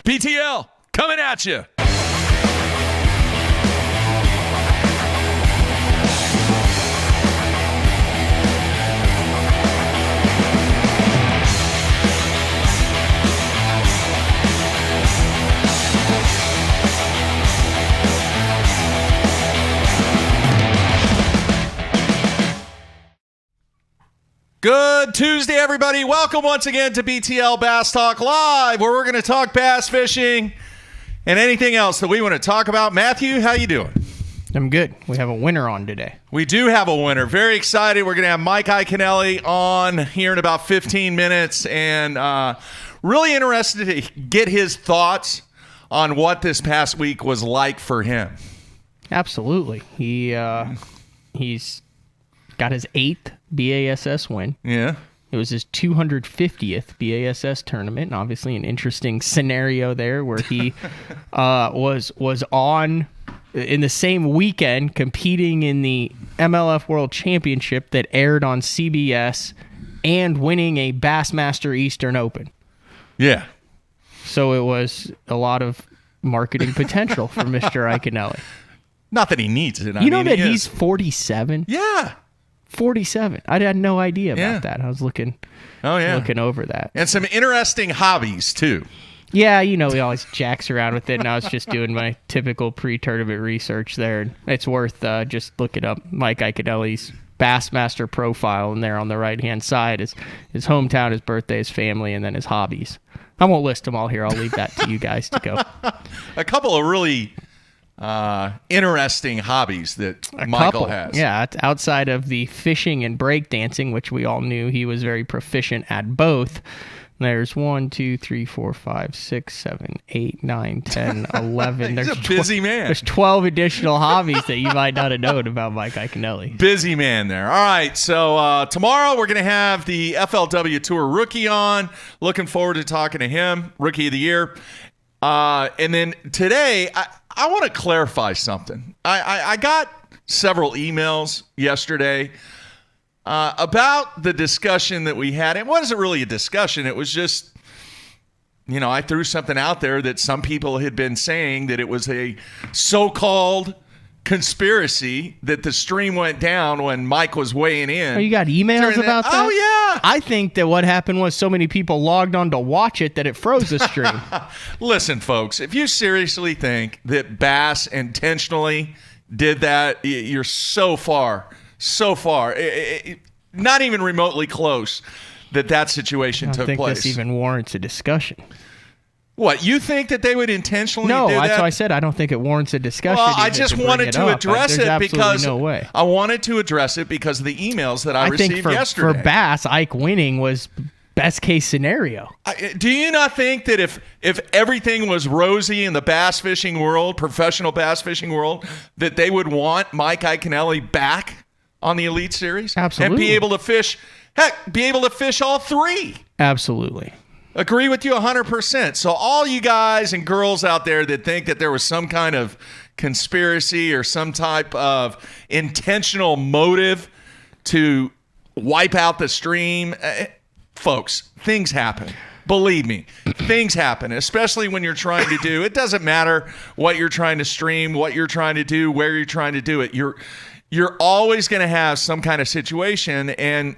BTL, coming at you. Good Tuesday, everybody. Welcome once again to BTL Bass Talk Live, where we're going to talk bass fishing and anything else that we want to talk about. Matthew, how you doing? I'm good. We have a winner on today. We do have a winner. Very excited. We're going to have Mike Iaconelli on here in about 15 minutes, and really interested to get his thoughts on what this past week was like for him. Absolutely. He's got his 8th BASS win. Yeah. It was his 250th BASS tournament, and obviously an interesting scenario there where he was on in the same weekend competing in the MLF World Championship that aired on CBS and winning a Bassmaster Eastern Open. Yeah. So it was a lot of marketing potential for Mr. Iaconelli. Not that he needs it. You know that he's 47? Yeah. 47. I had no idea about that. I was looking over that. And some interesting hobbies, too. Yeah, he always jacks around with it, and I was just doing my typical pre-tournament research there. It's worth just looking up Mike Iaconelli's Bassmaster profile, and there on the right-hand side is his hometown, his birthday, his family, and then his hobbies. I won't list them all here. I'll leave that to you guys to go. A couple of really interesting hobbies that Michael has. Yeah, outside of the fishing and breakdancing, which we all knew he was very proficient at both. There's 1, 2, 3, 4, 5, 6, 7, 8, 9, 10, 11. He's a busy man. There's 12 additional hobbies that you might not have known about Mike Iaconelli. Busy man there. All right, so tomorrow we're going to have the FLW Tour rookie on. Looking forward to talking to him, Rookie of the Year. And then today, I want to clarify something. I got several emails yesterday about the discussion that we had. It wasn't really a discussion. It was just, I threw something out there that some people had been saying that it was a so-called conspiracy that the stream went down when Mike was weighing in. Oh, you got emails about that? Oh, yeah. I think that what happened was so many people logged on to watch it that it froze the stream. Listen, folks, if you seriously think that Bass intentionally did that, you're so far, not even remotely close that situation took place. I think this even warrants a discussion. What, you think that they would intentionally do that? No, that's why I said I don't think it warrants a discussion. Well, I just wanted to address it because no way. I wanted to address it because of the emails that I received yesterday. For Bass, Ike winning was best case scenario. Do you not think that if everything was rosy in the bass fishing world, professional bass fishing world, that they would want Mike Iaconelli back on the Elite Series? Absolutely. And be able to fish all three? Absolutely. Agree with you 100%. So all you guys and girls out there that think that there was some kind of conspiracy or some type of intentional motive to wipe out the stream, folks, things happen. Believe me, things happen, especially when you're trying to do, it doesn't matter what you're trying to stream, what you're trying to do, where you're trying to do it. You're always going to have some kind of situation, and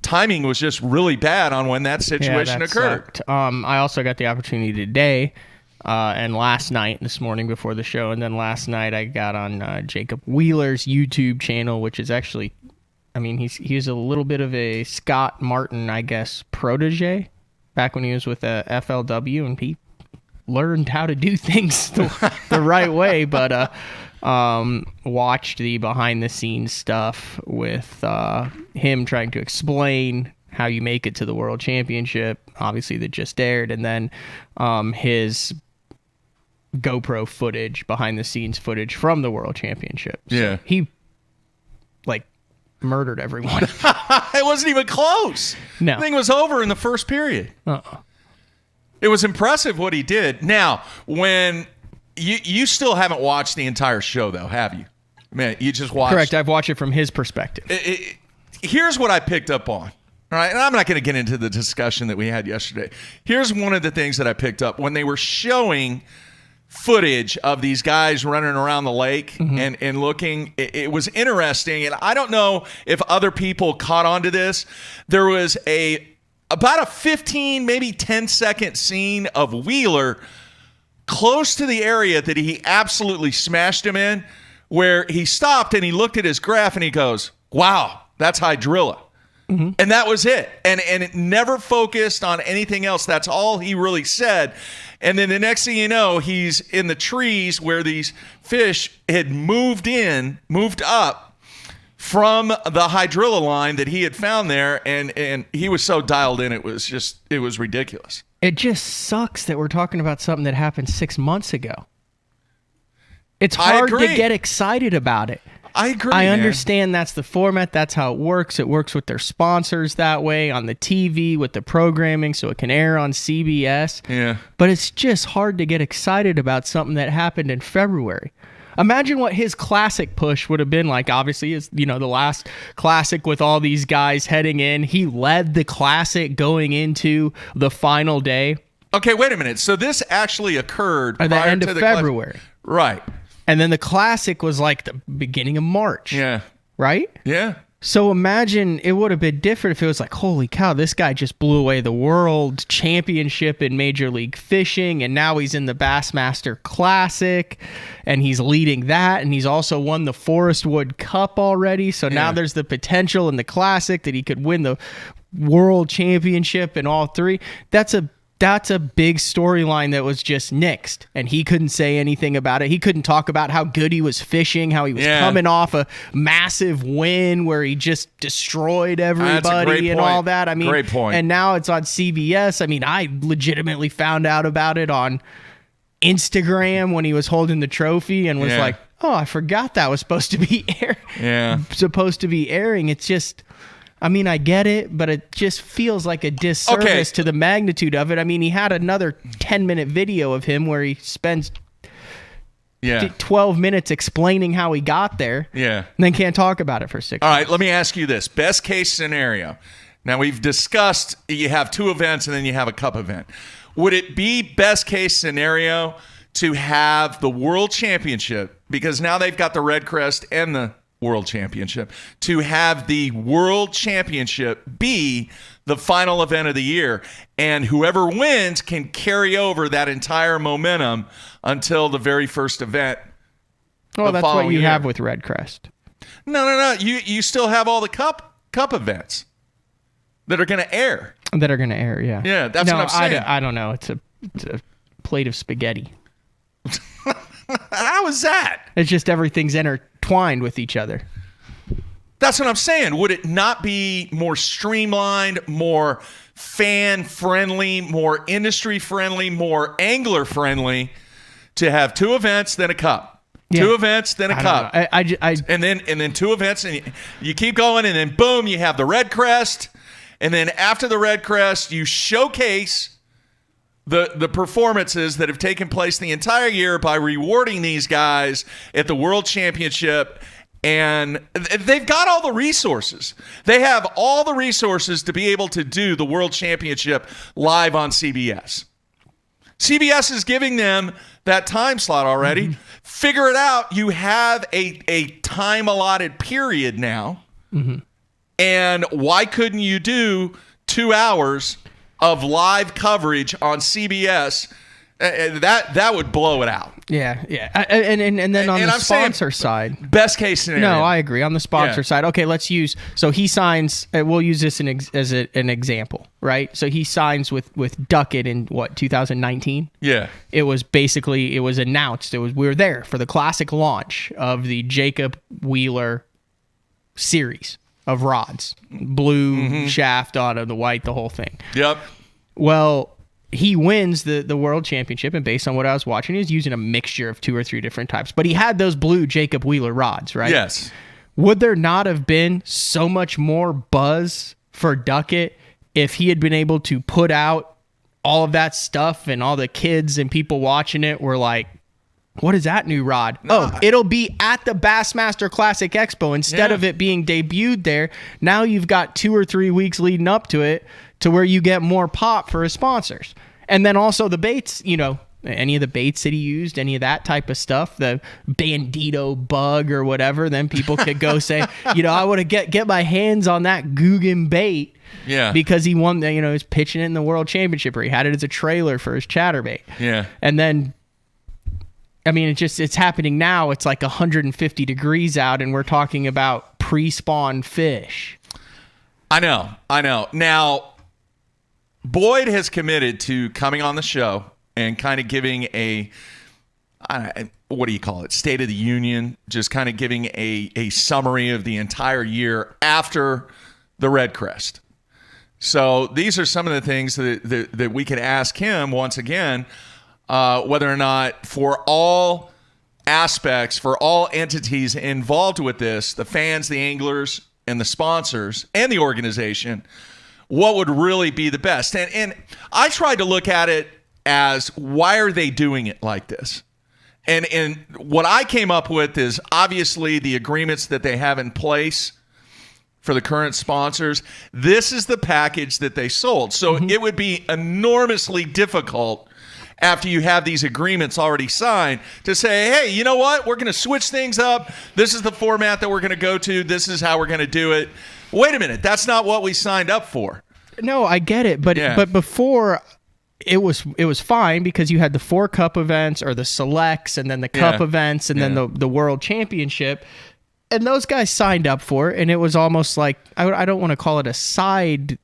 timing was just really bad on when that situation occurred. Sucked. I also got the opportunity today and last night, this morning before the show, and then last night I got on Jacob Wheeler's YouTube channel, which is actually, he's a little bit of a Scott Martin, I guess, protege back when he was with FLW, and he learned how to do things the right way, but watched the behind the scenes stuff with him trying to explain how you make it to the World Championship, obviously that just aired, and then his GoPro footage, behind the scenes footage from the World Championship. Yeah. So he murdered everyone. It wasn't even close. No. The thing was over in the first period. It was impressive what he did. Now, when you still haven't watched the entire show, though, have you? Man, you just watched. Correct. I've watched it from his perspective. Here's what I picked up on. All right, and I'm not going to get into the discussion that we had yesterday. Here's one of the things that I picked up when they were showing footage of these guys running around the lake and looking. It was interesting, and I don't know if other people caught on to this. There was about a 15, maybe 10-second scene of Wheeler close to the area that he absolutely smashed him in, where he stopped and he looked at his graph and he goes, wow, that's hydrilla. And that was it. And it never focused on anything else. That's all he really said. And then the next thing you know, he's in the trees where these fish had moved up from the hydrilla line that he had found there. And he was so dialed in, it was ridiculous. It just sucks that we're talking about something that happened 6 months ago. It's hard to get excited about it. I agree. I understand that's the format. That's how it works. It works with their sponsors that way on the TV with the programming so it can air on CBS. Yeah. But it's just hard to get excited about something that happened in February. Imagine what his classic push would have been like. Obviously, it's, the last classic with all these guys heading in. He led the classic going into the final day. Okay, wait a minute. So this actually occurred at the end of February. Right. And then the classic was like the beginning of March. Yeah. Right? Yeah. So imagine it would have been different if it was like, holy cow, this guy just blew away the world championship in Major League Fishing, and now he's in the Bassmaster Classic, and he's leading that, and he's also won the Forest Wood Cup already. So now there's the potential in the Classic that he could win the World Championship in all three. That's a big storyline that was just nixed, and he couldn't say anything about it. He couldn't talk about how good he was fishing, how he was coming off a massive win where he just destroyed everybody and all that. I mean, great point. And now it's on CBS. I mean, I legitimately found out about it on Instagram when he was holding the trophy and was like, oh, I forgot that was supposed to be airing. It's just... I mean, I get it, but it just feels like a disservice to the magnitude of it. I mean, he had another 10-minute video of him where he spends 12 minutes explaining how he got there. Yeah. And then can't talk about it for 6 All minutes. right, let me ask you this. Best case scenario. Now, we've discussed you have 2 events and then you have a cup event. Would it be best case scenario to have the World Championship, because now they've got the Red Crest and the World Championship, to have the World Championship be the final event of the year, and whoever wins can carry over that entire momentum until the very first event? Well, that's what you have with Red Crest. No. You still have all the cup events that are going to air. Yeah. Yeah, that's what I'm saying. I don't know. It's a plate of spaghetti. How is that? It's just everything's intertwined with each other. That's what I'm saying. Would it not be more streamlined, more fan-friendly, more industry-friendly, more angler-friendly to have 2 events, then a cup? Yeah. 2 events, then a cup. And then 2 events, and you keep going, and then boom, you have the Red Crest. And then after the Red Crest, you showcase the performances that have taken place the entire year by rewarding these guys at the World Championship. And they've got all the resources. They have all the resources to be able to do the World Championship live on CBS. CBS is giving them that time slot already. Mm-hmm. Figure it out. You have a time allotted period now. Mm-hmm. And why couldn't you do 2 hours of live coverage on CBS? That would blow it out. Yeah. And then on the sponsor side, best case scenario. No, I agree. On the sponsor side, okay, let's use. So he signs. We'll use this as an example, right? So he signs with Duckett in 2019. Yeah. It was announced. We were there for the classic launch of the Jacob Wheeler series of rods, blue shaft on the white, the whole thing. Yep. Well, he wins the World Championship, and based on what I was watching, he was using a mixture of 2 or 3 different types. But he had those blue Jacob Wheeler rods, right? Yes. Would there not have been so much more buzz for Duckett if he had been able to put out all of that stuff and all the kids and people watching it were like, what is that new rod? Oh, it'll be at the Bassmaster Classic Expo. Instead of it being debuted there, now you've got 2 or 3 weeks leading up to it to where you get more pop for his sponsors. And then also the baits, any of the baits that he used, any of that type of stuff, the Bandito bug or whatever, then people could go say, I want to get my hands on that Guggen bait. Yeah. Because he won, he was pitching it in the World Championship, or he had it as a trailer for his chatterbait. Yeah. And then, it's happening now. It's like 150 degrees out, and we're talking about pre-spawn fish. I know. Now, Boyd has committed to coming on the show and kind of giving what do you call it? State of the Union, just kind of giving a summary of the entire year after the Red Crest. So these are some of the things that we could ask him once again, whether or not for all aspects, for all entities involved with this, the fans, the anglers, and the sponsors, and the organization, what would really be the best. And I tried to look at it as, why are they doing it like this? And what I came up with is obviously the agreements that they have in place for the current sponsors. This is the package that they sold. So it would be enormously difficult after you have these agreements already signed to say, hey, you know what? We're going to switch things up. This is the format that we're going to go to. This is how we're going to do it. Wait a minute. That's not what we signed up for. No, I get it. But before, it was fine because you had the 4 cup events or the selects and then the cup events and then the world championship. And those guys signed up for it, and it was almost like, I don't want to call it a side.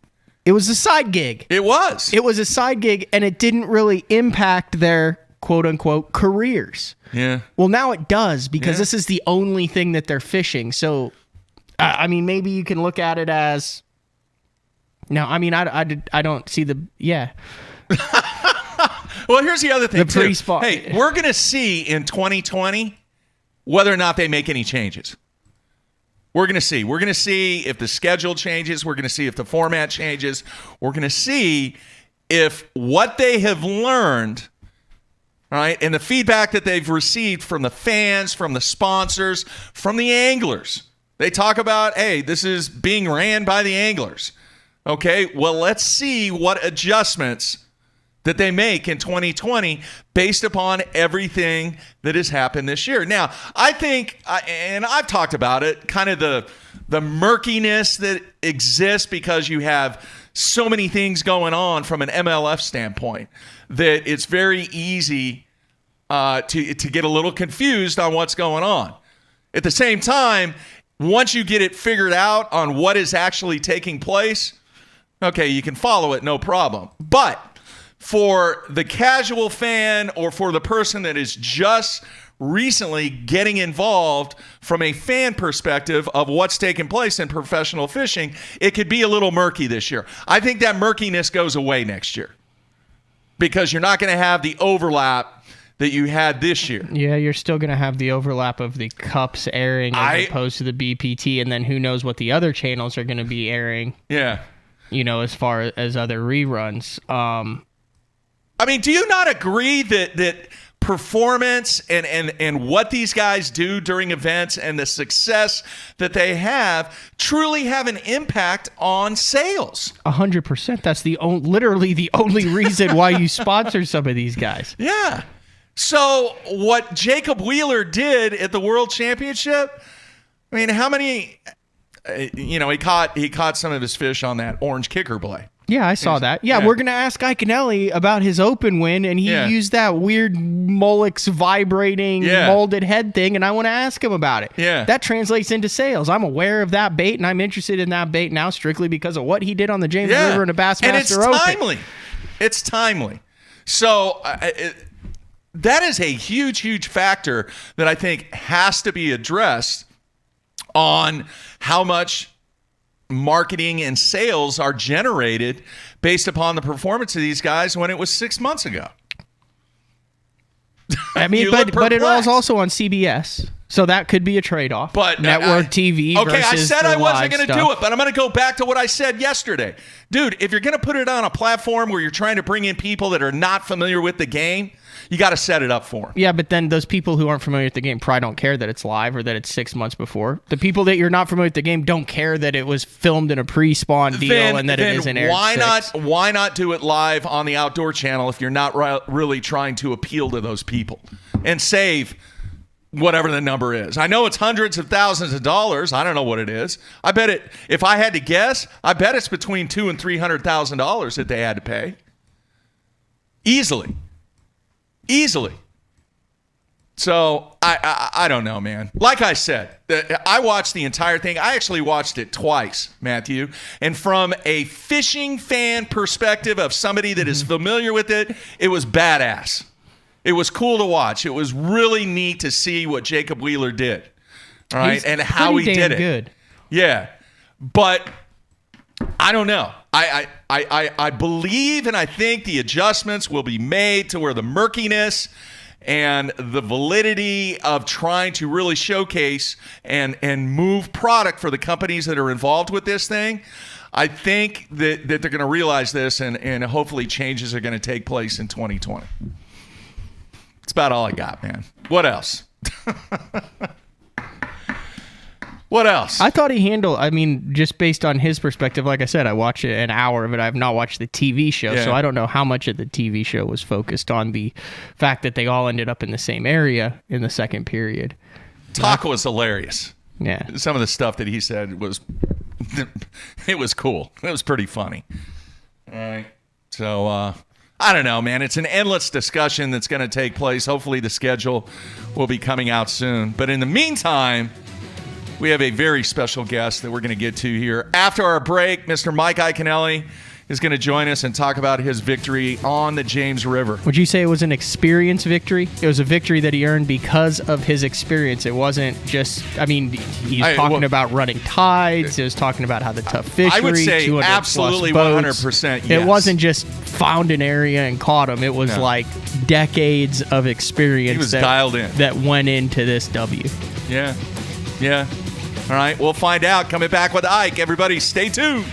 It was a side gig. It was. It was a side gig, and it didn't really impact their quote-unquote careers. Yeah. Well, now it does, because this is the only thing that they're fishing. So, maybe you can look at it as... No, I don't see the... Yeah. Well, here's the other thing, too. Pre-spawn. Hey, we're going to see in 2020 whether or not they make any changes. We're going to see. We're going to see if the schedule changes. We're going to see if the format changes. We're going to see if what they have learned, right, and the feedback that they've received from the fans, from the sponsors, from the anglers. They talk about, hey, this is being ran by the anglers. Okay, well, let's see what adjustments that they make in 2020 based upon everything that has happened this year. Now, I think, and I've talked about it, kind of the murkiness that exists because you have so many things going on from an MLF standpoint that it's very easy to get a little confused on what's going on. At the same time, once you get it figured out on what is actually taking place, okay, you can follow it, no problem. But for the casual fan or for the person that is just recently getting involved from a fan perspective of what's taking place in professional fishing, it could be a little murky this year. I think that murkiness goes away next year because you're not going to have the overlap that you had this year. Yeah, you're still going to have the overlap of the cups airing as opposed to the BPT, and then who knows what the other channels are going to be airing. Yeah. As far as other reruns. Do you not agree that performance and what these guys do during events and the success that they have truly have an impact on sales? 100%. That's literally the only reason why you sponsor some of these guys. Yeah. So what Jacob Wheeler did at the World Championship, how many... he caught some of his fish on that orange kicker blade. Yeah, I saw that. Yeah, we're going to ask Iaconelli about his open win, and he used that weird Molex vibrating molded head thing, and I want to ask him about it. Yeah. That translates into sales. I'm aware of that bait, and I'm interested in that bait now strictly because of what he did on the James River and the Bassmaster Open. And it's timely. It's timely. So that is a huge, huge factor that I think has to be addressed on how much marketing and sales are generated based upon the performance of these guys when it was 6 months ago. But it was also on CBS. So that could be a trade-off. But network TV. Okay, I versus said the I wasn't going to do it, but I'm going to go back to what I said yesterday. Dude, if you're going to put it on a platform where you're trying to bring in people that are not familiar with the game, you got to set it up for them. Yeah, but then those people who aren't familiar with the game probably don't care that it's live or that it's 6 months before. The people that you're not familiar with the game don't care that it was filmed in a pre-spawn deal and that it isn't aired. Why not do it live on the Outdoor Channel if you're not really trying to appeal to those people and save whatever the number is? I know it's hundreds of thousands of dollars. I don't know what it is. I bet it. If I had to guess, I bet it's between $200,000 and $300,000 that they had to pay. Easily. So I don't know, man. Like I said, I watched the entire thing. I actually watched it twice, Matthew. And from a fishing fan perspective of somebody that is familiar with it, it was badass. It was cool to watch. It was really neat to see what Jacob Wheeler did, all right, and how he did it. Good. Yeah, but I don't know. I believe and I think the adjustments will be made to where the murkiness and the validity of trying to really showcase and move product for the companies that are involved with this thing. I think that they're going to realize this, and hopefully changes are going to take place in 2020. That's about all I got, man. What else? What else? I thought he handled, I mean, just based on his perspective, like I said, I watched an hour of it. I have not watched the TV show, so I don't know how much of the TV show was focused on the fact that they all ended up in the same area in the second period. Taco was hilarious. Yeah. Some of the stuff that he said was, it was cool. It was pretty funny. All right. So, I don't know, man. It's an endless discussion that's going to take place. Hopefully the schedule will be coming out soon. But in the meantime, we have a very special guest that we're going to get to here. After our break, Mr. Mike Iaconelli is going to join us and talk about his victory on the James River. Would you say it was an experience victory? It was a victory that he earned because of his experience. It wasn't just, I mean, he's talking about running tides. He was talking about how the tough fishery. I would say absolutely 100%. Yes. It wasn't just found an area and caught him. It was like decades of experience. He was dialed in. That went into this W. Yeah. Yeah. All right. We'll find out. Coming back with Ike. Everybody stay tuned.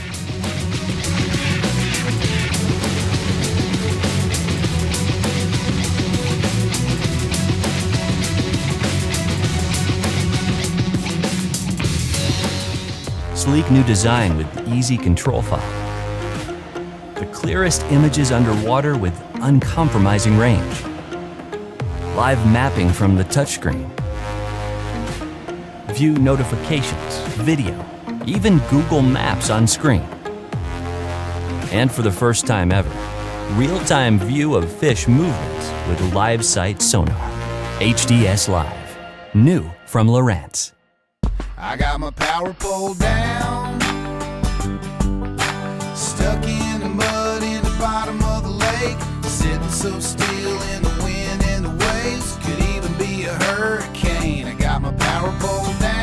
Sleek new design with easy control file. The clearest images underwater with uncompromising range. Live mapping from the touchscreen. View notifications, video, even Google Maps on screen. And for the first time ever, real-time view of fish movements with live sight sonar. HDS Live. New from Lowrance. I got my power pole down, stuck in the mud in the bottom of the lake, sitting so still in the wind and the waves, could even be a hurricane. I got my power pole down.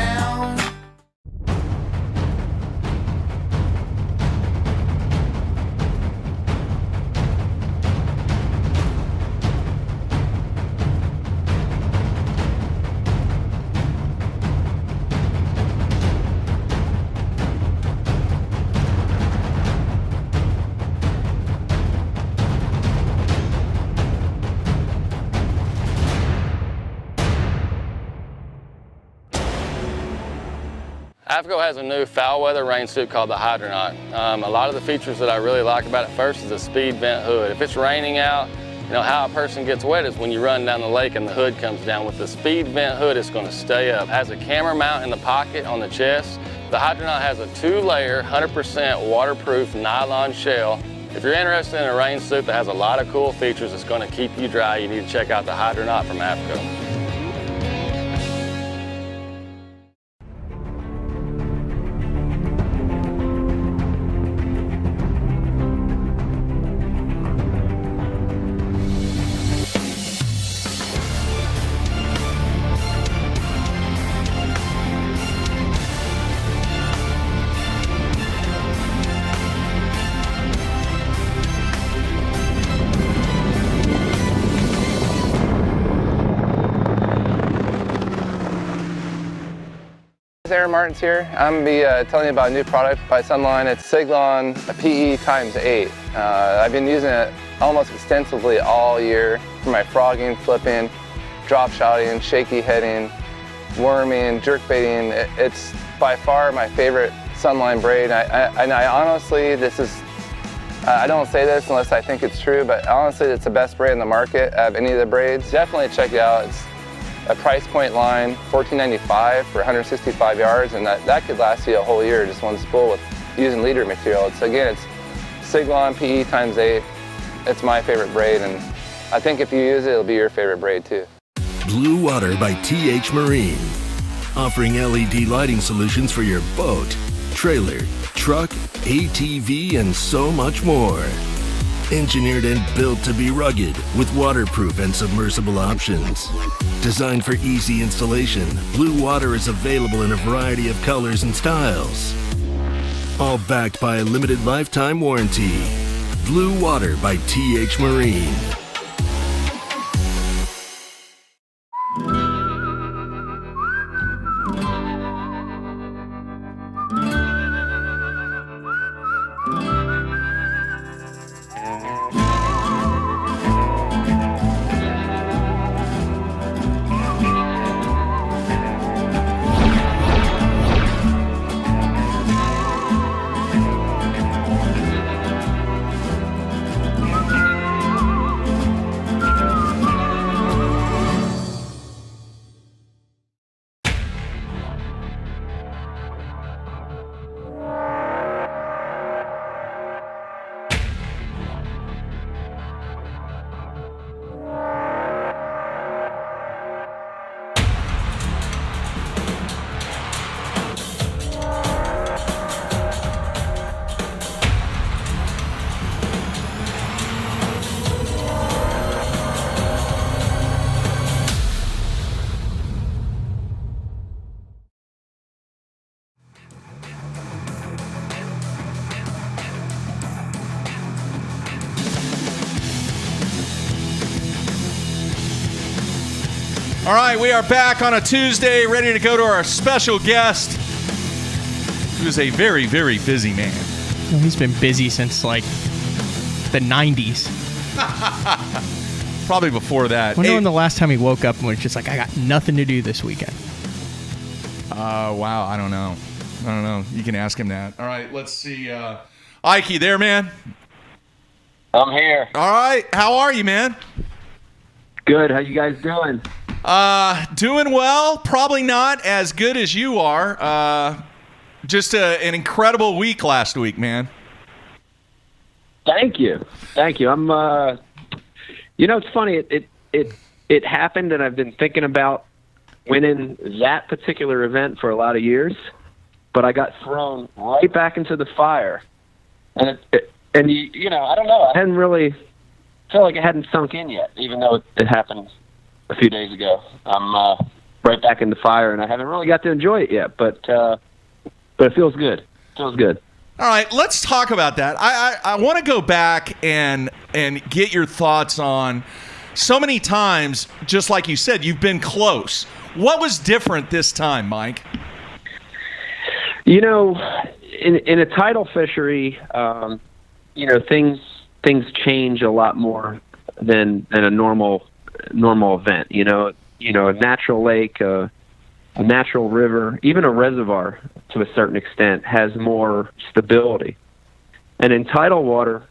AFCO has a new foul weather rain suit called the Hydronaut. A lot of the features that I really like about it first is the speed vent hood. If it's raining out, you know how a person gets wet is when you run down the lake and the hood comes down. With the speed vent hood, it's going to stay up. It has a camera mount in the pocket on the chest. The Hydronaut has a 2-layer, 100% waterproof nylon shell. If you're interested in a rain suit that has a lot of cool features that's going to keep you dry, you need to check out the Hydronaut from AFCO. Aaron Martins here. I'm going to be telling you about a new product by Sunline. It's Siglon PE x8. I've been using it almost extensively all year for my frogging, flipping, drop shotting, shaky heading, worming, jerk baiting. It's by far my favorite Sunline braid. I honestly, this is, I don't say this unless I think it's true, but honestly, it's the best braid in the market of any of the braids. Definitely check it out. It's a price point line, $14.95 for 165 yards, and that could last you a whole year, just one spool with using leader material. It's Siglon PE x8. It's my favorite braid, and I think if you use it, it'll be your favorite braid too. Blue Water by TH Marine, offering LED lighting solutions for your boat, trailer, truck, ATV, and so much more. Engineered and built to be rugged with waterproof and submersible options. Designed for easy installation, Blue Water is available in a variety of colors and styles. All backed by a limited lifetime warranty. Blue Water by TH Marine. All right, we are back on a Tuesday, ready to go to our special guest, who's a very, very busy man. Well, he's been busy since like the 90s. Probably before that. I wonder when the last time he woke up and was just like, I got nothing to do this weekend. Wow, I don't know. You can ask him that. All right, let's see. Ike, you there, man? I'm here. All right, how are you, man? Good. How you guys doing? Doing well. Probably not as good as you are. Just an incredible week last week, man. Thank you. I'm. It's funny. It happened, and I've been thinking about winning that particular event for a lot of years, but I got thrown right back into the fire, and I don't know. I hadn't really felt like it hadn't sunk in yet, even though it happened a few days ago. I'm right back in the fire, and I haven't really got to enjoy it yet, but it feels good. Feels good. All right, let's talk about that. I want to go back and get your thoughts on so many times, just like you said, you've been close. What was different this time, Mike? In a tidal fishery, things change a lot more than a normal event. A natural lake, a natural river, even a reservoir to a certain extent has more stability. And in tidal water,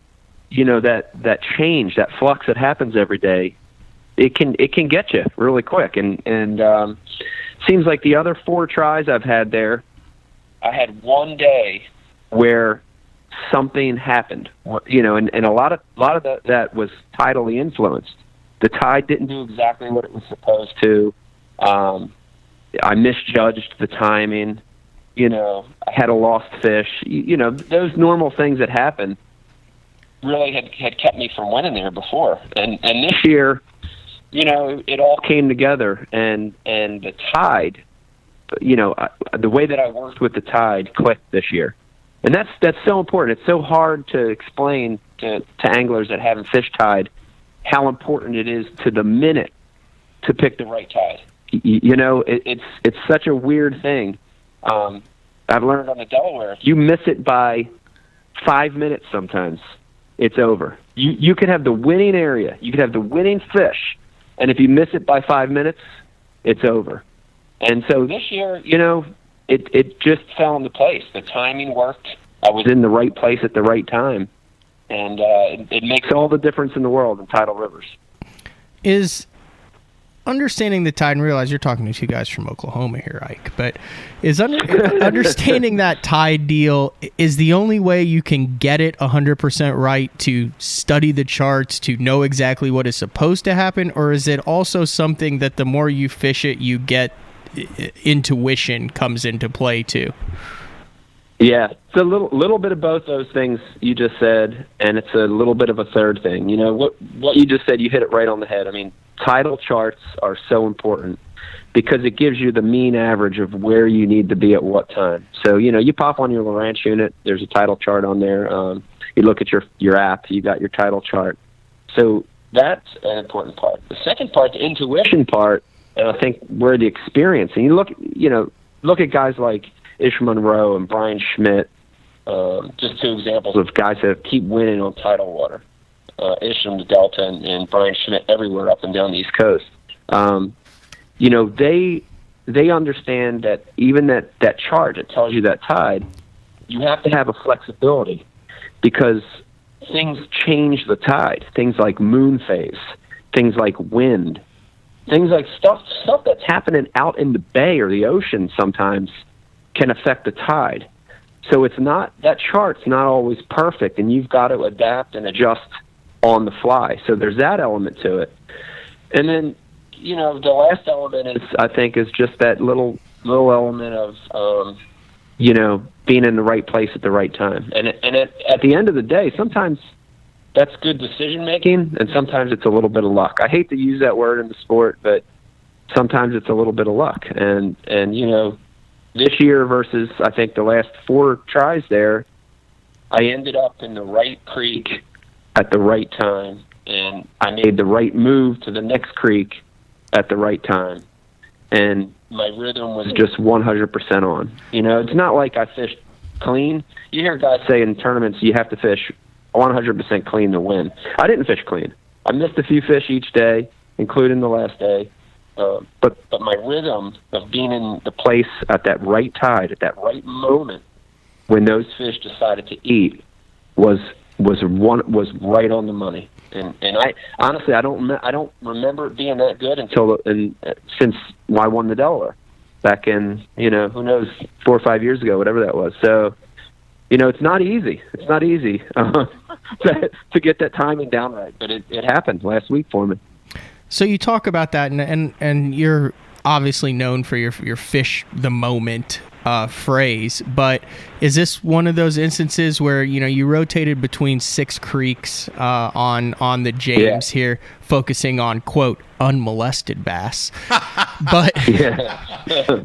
that change, that flux that happens every day, it can get you really quick. And seems like the other 4 tries I've had there, I had one day where something happened, and a lot of that was tidally influenced. The tide didn't do exactly what it was supposed to. I misjudged the timing. I had a lost fish. Those normal things that happen really had kept me from winning there before. And this year, it all came together, and the tide, the way that I worked with the tide clicked this year. And that's so important. It's so hard to explain to anglers that haven't fished tide how important it is to the minute to pick the right tide. It's such a weird thing I've learned on the Delaware, if you miss it by 5 minutes sometimes, it's over. You could have the winning area. You could have the winning fish. And if you miss it by 5 minutes, it's over. And so this year, it just fell into place. The timing worked. I was in the right place at the right time. And it makes all the difference in the world in tidal rivers. Is understanding the tide, and realize you're talking to two guys from Oklahoma here, Ike, but is understanding that tide deal is the only way you can get it 100% right, to study the charts, to know exactly what is supposed to happen? Or is it also something that the more you fish it, you get intuition comes into play too? Yeah, it's a little bit of both those things you just said, and it's a little bit of a third thing. What you just said, you hit it right on the head. I mean, tidal charts are so important because it gives you the mean average of where you need to be at what time. So, you pop on your Lowrance unit, there's a tidal chart on there. You look at your app, you got your tidal chart. So that's an important part. The second part, the intuition part, and I think where the experience, and you look at guys like Ish Monroe and Brian Schmidt, just two examples of guys that keep winning on tidal water. Ish in the Delta and Brian Schmidt everywhere up and down the East Coast. They understand that even that chart that tells you that tide, you have to have a flexibility because things change the tide. Things like moon phase, things like wind, things like stuff that's happening out in the bay or the ocean sometimes can affect the tide. So that chart's not always perfect, and you've got to adapt and adjust on the fly. So there's that element to it. And then, the last element is just that little element of, being in the right place at the right time. And at the end of the day, sometimes that's good decision making, and sometimes it's a little bit of luck. I hate to use that word in the sport, but sometimes it's a little bit of luck. And this year versus, I think, the last 4 tries there, I ended up in the right creek at the right time, and I made the right move to the next creek at the right time. And my rhythm was just 100% on. It's not like I fished clean. You hear guys say in tournaments you have to fish 100% clean to win. I didn't fish clean. I missed a few fish each day, including the last day. But my rhythm of being in the place at that right tide, at that right moment, when those fish decided to eat, was right on the money. And I honestly I don't remember it being that good since I won the Delaware back in who knows 4 or 5 years ago, whatever that was. So it's not easy. It's not easy to get that timing down right, but it happened last week for me. So you talk about that, and you're obviously known for your fish the moment phrase, but is this one of those instances where you rotated between 6 creeks on the James here, focusing on quote unmolested bass, but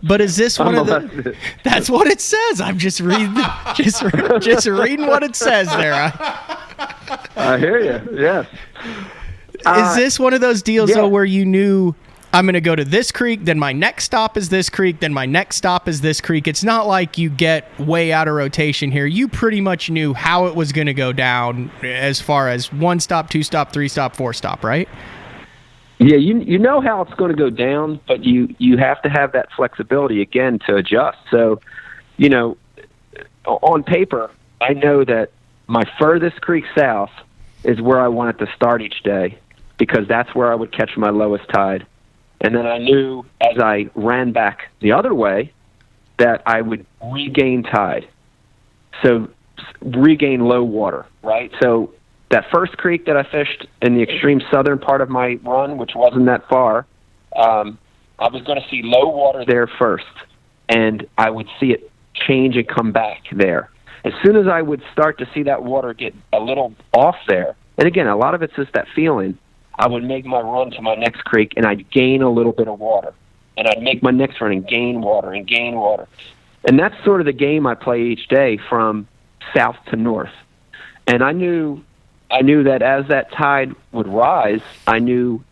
but is this one of the? That's what it says. I'm just reading just reading what it says there. I hear you. Yes. Is this one of those deals though where you knew I'm going to go to this creek, then my next stop is this creek, then my next stop is this creek? It's not like you get way out of rotation here. You pretty much knew how it was going to go down as far as 1 stop, 2 stop, 3 stop, 4 stop, right? Yeah, you know how it's going to go down, but you have to have that flexibility again to adjust. So, on paper, I know that my furthest creek south is where I wanted to start each day because that's where I would catch my lowest tide. And then I knew as I ran back the other way that I would regain tide. So regain low water, right? So that first creek that I fished in the extreme southern part of my run, which wasn't that far, I was going to see low water there first, and I would see it change and come back there. As soon as I would start to see that water get a little off there, and again, a lot of it's just that feeling, I would make my run to my next creek, and I'd gain a little bit of water. And I'd make my next run and gain water and gain water. And that's sort of the game I play each day from south to north. And I knew that as that tide would rise, I knew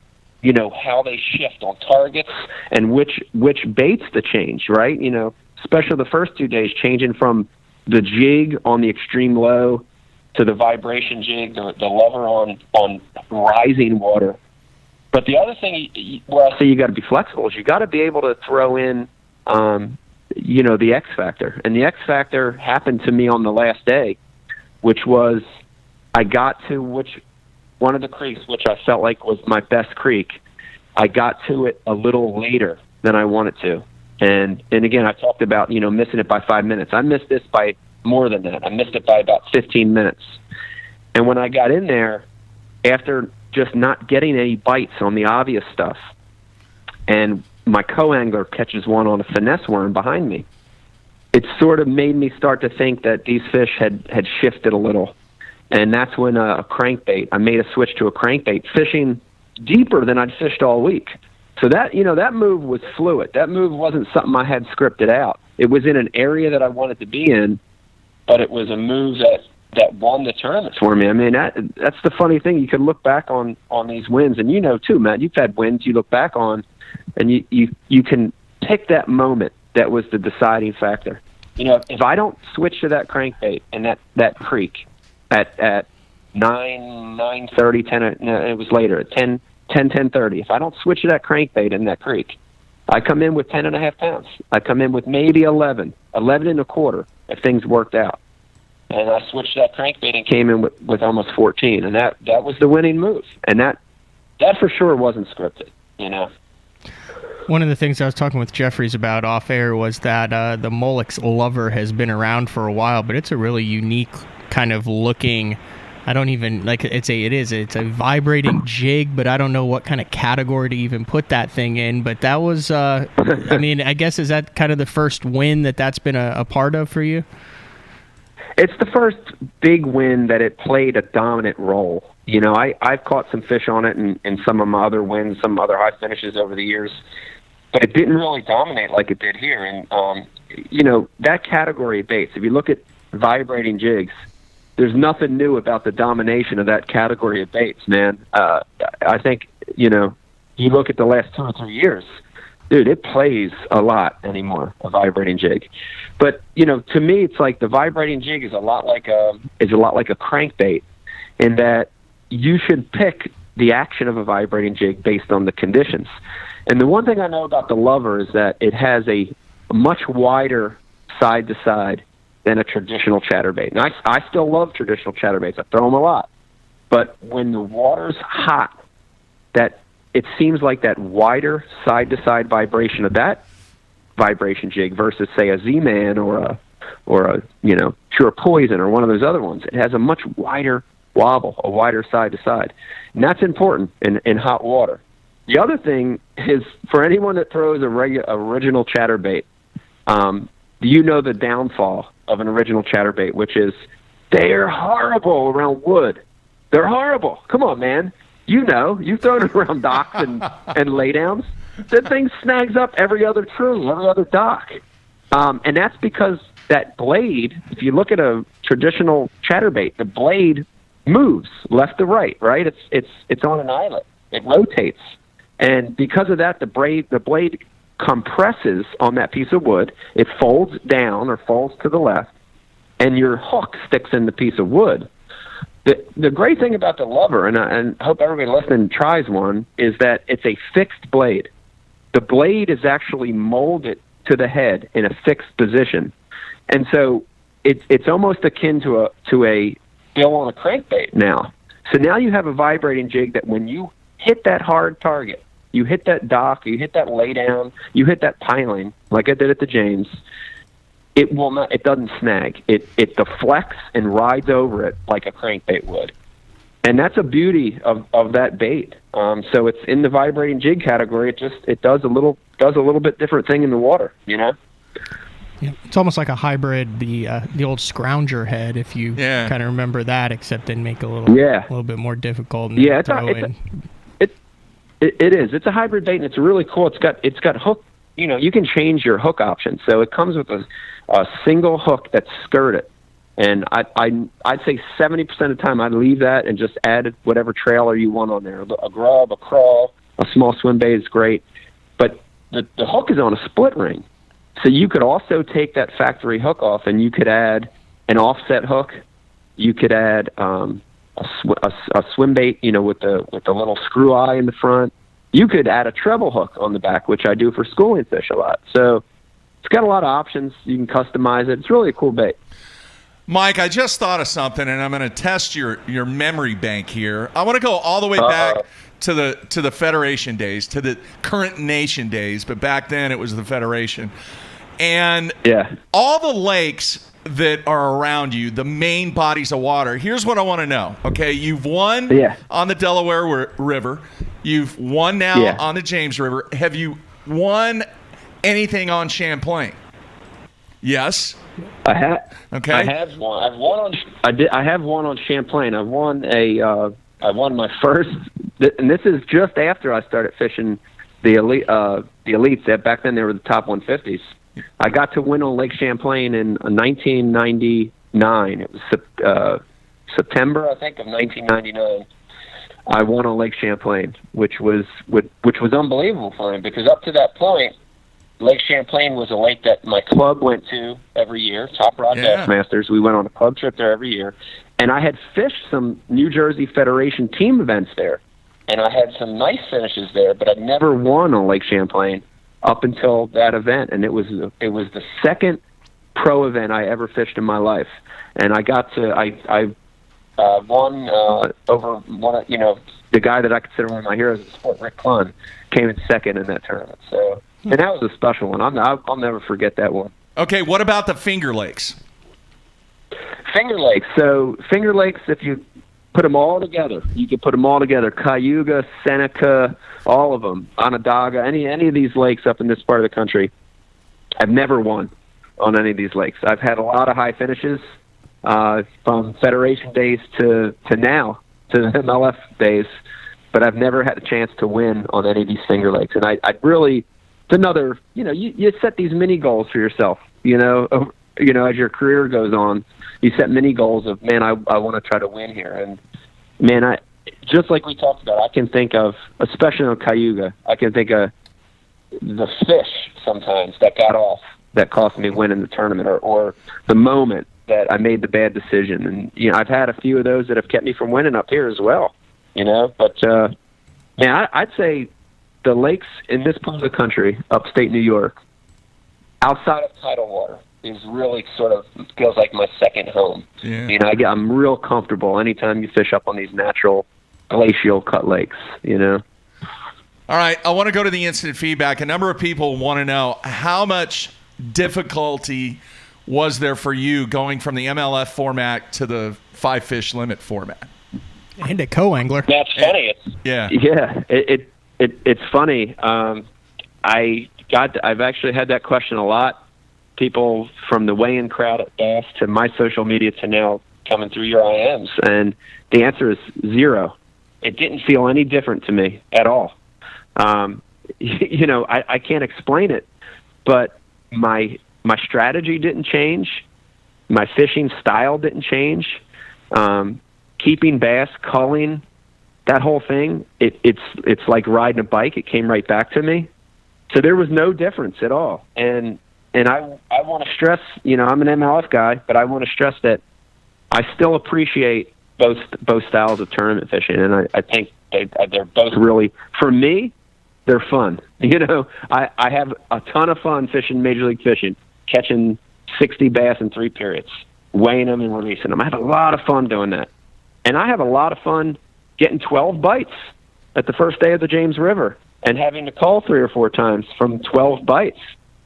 how they shift on targets and which baits to change, right? Especially the first 2 days, changing from the jig on the extreme low to the vibration jig, the lever on rising water. But the other thing where I say you got to be flexible is you got to be able to throw in, the X factor. And the X factor happened to me on the last day, which was I got to one of the creeks, which I felt like was my best creek. I got to it a little later than I wanted to. And again, I talked about, missing it by 5 minutes. I missed this by more than that. I missed it by about 15 minutes. And when I got in there, after just not getting any bites on the obvious stuff, and my co-angler catches one on a finesse worm behind me, it sort of made me start to think that these fish had shifted a little. And that's when a crankbait, I made a switch to a crankbait, fishing deeper than I'd fished all week. So that move was fluid. That move wasn't something I had scripted out. It was in an area that I wanted to be in, but it was a move that won the tournament for me. I mean, that's the funny thing. You can look back on these wins, and too, Matt, you've had wins you look back on, and you can pick that moment that was the deciding factor. If I don't switch to that crankbait and that creek at 9:30, 10, it was later, at 10:30. If I don't switch to that crankbait in that creek, I come in with 10.5 pounds. I come in with maybe 11 and a quarter if things worked out. And I switched that crankbait and came in with almost 14, and that was the winning move. And that for sure wasn't scripted, One of the things I was talking with Jeffries about off air was that the Molex Lover has been around for a while, but it's a really unique kind of looking. I don't even it's a vibrating jig, but I don't know what kind of category to even put that thing in. But that was, I guess, is that kind of the first win that's been a part of for you? It's the first big win that it played a dominant role. I've caught some fish on it in some of my other wins, some other high finishes over the years, but it didn't really dominate like it did here. And, that category of baits, if you look at vibrating jigs, there's nothing new about the domination of that category of baits, man. I think, you look at the last 2 or 3 years, dude, it plays a lot anymore, a vibrating jig. But, to me, it's like the vibrating jig is a lot like a crankbait, in that you should pick the action of a vibrating jig based on the conditions. And the one thing I know about the Lover is that it has a much wider side-to-side than a traditional chatterbait. And I still love traditional chatterbaits. I throw them a lot. But when the water's hot, that it seems like that wider side-to-side vibration of that vibration jig versus, say, a Z-Man or a Pure Poison or one of those other ones, it has a much wider wobble, a wider side-to-side. And that's important in hot water. The other thing is, for anyone that throws original chatterbait, the downfall of an original chatterbait, which is they're horrible around wood. They're horrible. Come on, man. You've thrown it around docks and laydowns. That thing snags up every other tree, every other dock. And that's because that blade, if you look at a traditional chatterbait, the blade moves left to right, right? It's on an eyelet. It rotates. And because of that, the blade compresses on that piece of wood. It folds down or folds to the left, and your hook sticks in the piece of wood. The great thing about the Lover, and I hope everybody listening tries one, is that it's a fixed blade. The blade is actually molded to the head in a fixed position. And so it's almost akin to a bill on a crankbait now. So now you have a vibrating jig that when you hit that hard target, you hit that dock, you hit that laydown, you hit that piling, like I did at the James, it doesn't snag. It deflects and rides over it like a crankbait would. And that's a beauty of that bait. So it's in the vibrating jig category. It does a little bit different thing in the water, Yeah, it's almost like a hybrid, the old scrounger head, if you kind of remember that, except then make a little bit more difficult. And It is. It's a hybrid bait, and it's really cool. It's got hook. You can change your hook option. So it comes with a single hook that's skirted, and I'd say 70% of the time I'd leave that and just add whatever trailer you want on there, a grub, a crawl, A small swim bait is great, but the hook is on a split ring. So you could also take that factory hook off, and you could add an offset hook. You could add a swim bait, with the little screw eye in the front. You could add a treble hook on the back, which I do for schooling fish a lot. So it's got a lot of options. You can customize it. It's really a cool bait. Mike, I just thought of something, and I'm going to test your memory bank here. I want to go all the way back to the Federation days, to the current nation days, but back then it was the Federation. And all the lakes that are around you, the main bodies of water, here's what I want to know. Okay, you've won on the Delaware River. You've won now on the James River. Have you won anything on Champlain? Yes. I have. Okay. I have one. I've won on. I have one on Champlain. I won my first, and this is just after I started fishing the elites. That back then they were the top 150s. I got to win on Lake Champlain in 1999. It was September, I think, of 1999. I won on Lake Champlain, which was unbelievable for me, because up to that point, Lake Champlain was a lake that my club went to every year, Top Rod Bass Masters. We went on a club trip there every year. And I had fished some New Jersey Federation team events there. And I had some nice finishes there, but I'd never won on Lake Champlain up until that event. And it was the second pro event I ever fished in my life. And I got to, I won over one, the guy that I consider one of my heroes in sport, Rick Clunn, came in second in that tournament. So, and that was a special one. I'll never forget that one. Okay, what about the Finger Lakes? Finger Lakes. So Finger Lakes, if you put them all together, you can put them all together. Cayuga, Seneca, all of them. Onondaga, any of these lakes up in this part of the country. I've never won on any of these lakes. I've had a lot of high finishes from Federation days to now, to the MLF days, but I've never had a chance to win on any of these Finger Lakes. And I'd really, it's another, you set these mini goals for yourself, as your career goes on. You set mini goals of, man, I want to try to win here. And, man, just like we talked about, I can think of, especially on Cayuga, I can think of the fish sometimes that got off that cost me winning the tournament, or the moment that I made the bad decision. And, I've had a few of those that have kept me from winning up here as well, But, man, I'd say the lakes in this part of the country, upstate New York, outside of tidal water, is really sort of feels like my second home. Yeah. I'm real comfortable anytime you fish up on these natural glacial cut lakes, All right, I want to go to the instant feedback. A number of people want to know how much difficulty was there for you going from the MLF format to the 5-fish limit format? And a co-angler. That's funny. Yeah, it's funny. I've actually had that question a lot. People from the weigh-in crowd at Bass to my social media to now coming through your IMs, and the answer is 0. It didn't feel any different to me at all. I can't explain it, but my strategy didn't change. My fishing style didn't change. Keeping bass, culling, that whole thing, it's like riding a bike. It came right back to me. So there was no difference at all. And I want to stress, I'm an MLF guy, but I want to stress that I still appreciate both styles of tournament fishing, and I think they're both really, for me, they're fun. I have a ton of fun fishing Major League Fishing, catching 60 bass in 3 periods, weighing them and releasing them. I have a lot of fun doing that. And I have a lot of fun getting 12 bites at the first day of the James River and having to call 3 or 4 times from 12 bites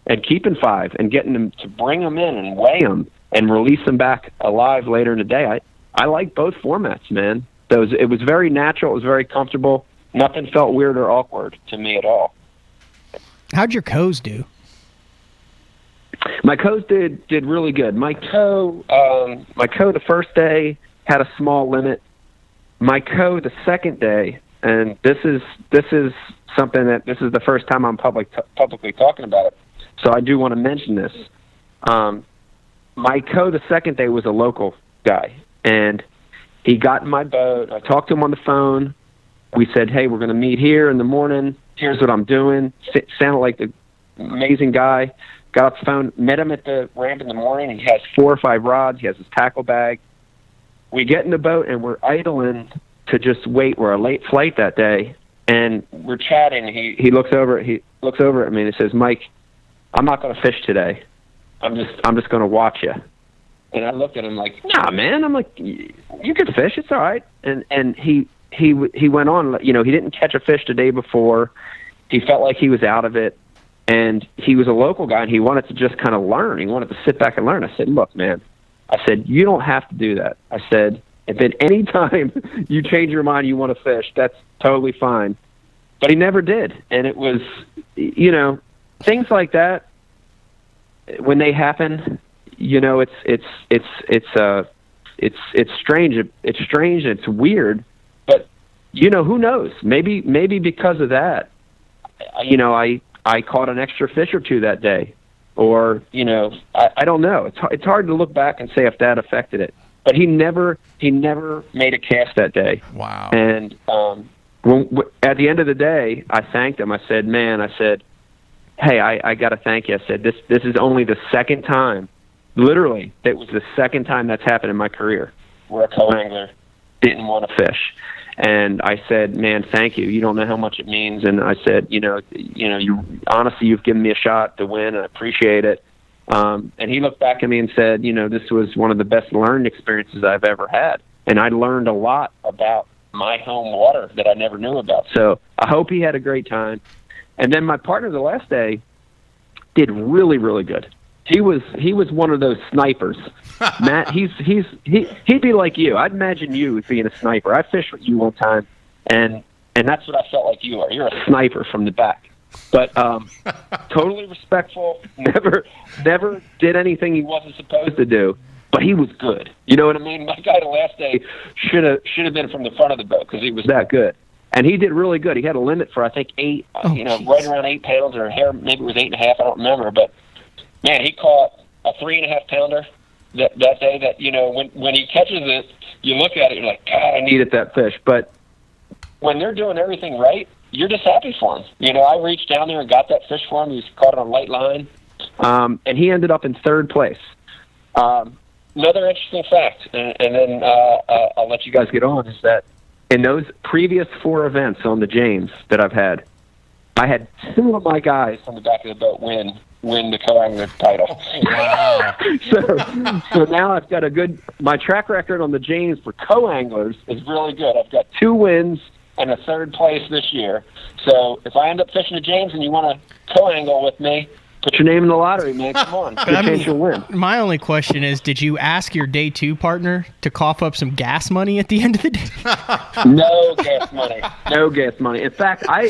and keeping 5 and getting them to bring them in and weigh them and release them back alive later in the day. I like both formats, man. It was very natural. It was very comfortable. Nothing felt weird or awkward to me at all. How'd your coes do? My coes did really good. My toe the first day had a small limit. My toe the second day, and this is something that this is the first time I'm publicly talking about it, so I do want to mention this. My co the second day was a local guy, and he got in my boat. I talked to him on the phone, we said, hey, we're going to meet here in the morning. Here's what I'm doing. Sounded like the amazing guy. Got off the phone, met him at the ramp in the morning. He has 4 or 5 rods. He has his tackle bag. We get in the boat, and we're idling to just wait. We're a late flight that day, and we're chatting. He looks over at me and he says, Mike, I'm not going to fish today. I'm just going to watch you. And I looked at him like, nah, man. I'm like, you can fish. It's all right. And he went on. You know, he didn't catch a fish the day before. He felt like he was out of it. And he was a local guy, and he wanted to just kind of learn. He wanted to sit back and learn. I said, look, man. I said, you don't have to do that. I said, if at any time you change your mind, you want to fish, that's totally fine. But he never did. And it was, you know, things like that, when they happen, you know, it's strange. It's strange. It's weird, but you know, who knows? Maybe because of that, you know, I caught an extra fish or two that day, or you know, I don't know. It's hard to look back and say if that affected it. But he never made a cast that day. Wow. And at the end of the day, I thanked him. I said, man, hey, I got to thank you. I said, this is only the second time. Literally, it was the second time that's happened in my career where a co-angler didn't want to fish. And I said, man, thank you. You don't know how much it means. And I said, honestly, you've given me a shot to win, and I appreciate it. And he looked back at me and said, you know, this was one of the best learning experiences I've ever had. And I learned a lot about my home water that I never knew about. So I hope he had a great time. And then my partner the last day did really, really good. He was one of those snipers. Matt, he'd be like you. I'd imagine you being a sniper. I fished with you one time, and that's what I felt like you are. You're a sniper from the back. But totally respectful. Never did anything he wasn't supposed to do. But he was good. You know what I mean? My guy the last day should have been from the front of the boat because he was that good. And he did really good. He had a limit for I think 8, right around 8 pounds, or maybe it was 8.5. I don't remember, but. Man, he caught a 3.5 pounder that day. That, you know, when he catches it, you look at it, you're like, God, I needed that fish. But when they're doing everything right, you're just happy for him. You know, I reached down there and got that fish for him. He was caught on a light line, and he ended up in 3rd place. Another interesting fact, and then I'll let you guys get on, is that in those previous 4 events on the James that I've had, I had 2 of my guys on the back of the boat win the co-angler title. Wow. so now I've got my track record on the James for co-anglers is really good. I've got 2 wins and a 3rd place this year. So if I end up fishing the James and you want to co-angle with me, put your name in the lottery, man. Come on. Good chance you'll win. My only question is, did you ask your day 2 partner to cough up some gas money at the end of the day? No gas money. No gas money. In fact, I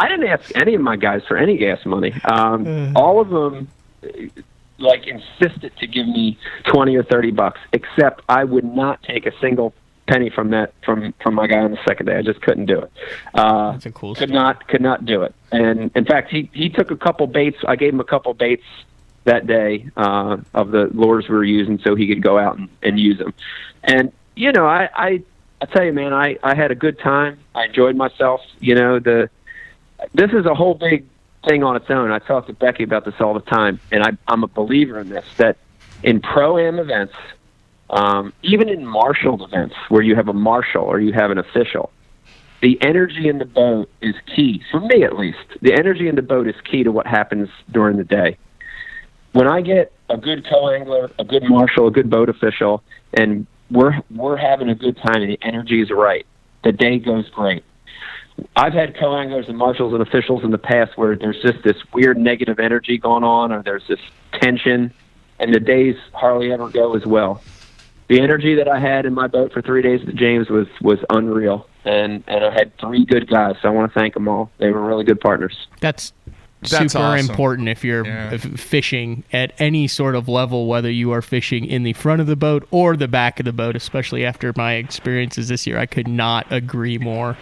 didn't ask any of my guys for any gas money. All of them insisted to give me $20 or $30, except I would not take a single penny from my guy on the second day. I just couldn't do it. That's a cool story. Could not do it. And in fact, he took a couple baits. I gave him a couple baits that day of the lures we were using, so he could go out and use them. And you know, I tell you, man, I had a good time. I enjoyed myself. You know, this is a whole big thing on its own. I talk to Becky about this all the time, and I'm a believer in this, that in pro-am events, even in marshaled events where you have a marshal or you have an official, the energy in the boat is key. For me, at least, the energy in the boat is key to what happens during the day. When I get a good co-angler, a good marshal, a good boat official, and we're having a good time and the energy is right, the day goes great. I've had co-anglers and marshals and officials in the past where there's just this weird negative energy going on, or there's this tension, and the days hardly ever go as well. The energy that I had in my boat for 3 days at the James was unreal, and I had 3 good guys, so I want to thank them all. They were really good partners. That's That's super awesome. important if you're fishing at any sort of level, whether you are fishing in the front of the boat or the back of the boat, especially after my experiences this year. I could not agree more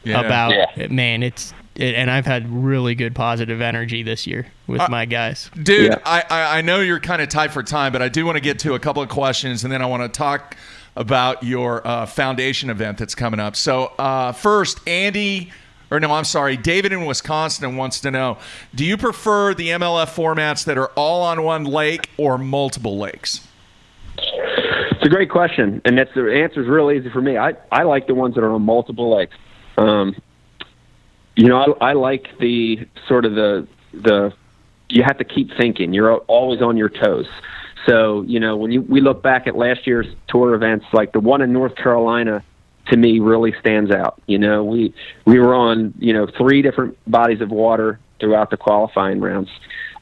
about it. Man, and I've had really good positive energy this year with my guys. Dude, I know you're kind of tight for time, but I do want to get to a couple of questions, and then I want to talk about your foundation event that's coming up. So first, David in Wisconsin wants to know, do you prefer the MLF formats that are all on one lake or multiple lakes? It's a great question, and the answer is real easy for me. I like the ones that are on multiple lakes. I like the sort of the you have to keep thinking. You're always on your toes. So, when we look back at last year's tour events, like the one in North Carolina, to me, really stands out. We were on, 3 different bodies of water throughout the qualifying rounds.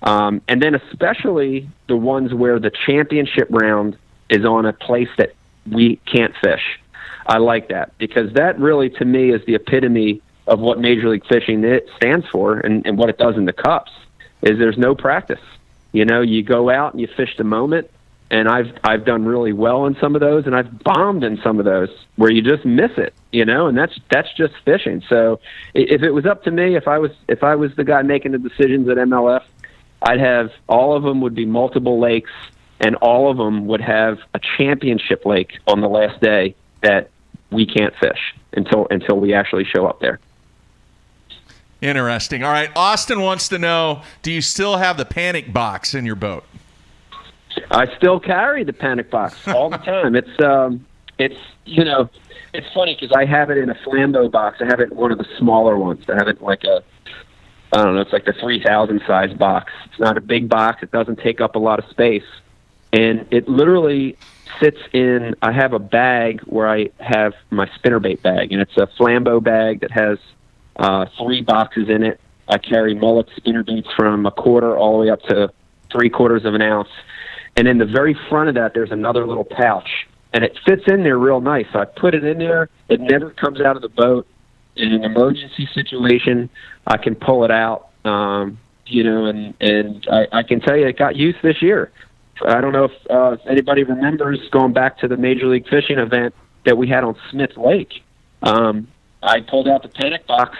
And then especially the ones where the championship round is on a place that we can't fish. I like that because that really, to me, is the epitome of what Major League Fishing stands for and what it does in the cups is there's no practice. You go out and you fish the moment, and I've done really well in some of those, and I've bombed in some of those where you just miss it, and that's just fishing. So if it was up to me, if I was the guy making the decisions at MLF, I'd have all of them would be multiple lakes, and all of them would have a championship lake on the last day that we can't fish until we actually show up there. Interesting. All right. Austin wants to know, do you still have the panic box in your boat? I still carry the panic box all the time. It's funny because I have it in a flambeau box. I have it in one of the smaller ones. I have it like it's like the 3,000 size box. It's not a big box. It doesn't take up a lot of space. And it literally sits in, I have a bag where I have my spinnerbait bag, and it's a flambeau bag that has 3 boxes in it. I carry mullet spinnerbaits from a quarter all the way up to 3/4 of an ounce. And in the very front of that, there's another little pouch, and it fits in there real nice. So I put it in there. It never comes out of the boat. In an emergency situation, I can pull it out, and I can tell you it got used this year. I don't know if anybody remembers going back to the Major League Fishing event that we had on Smith Lake. I pulled out the panic box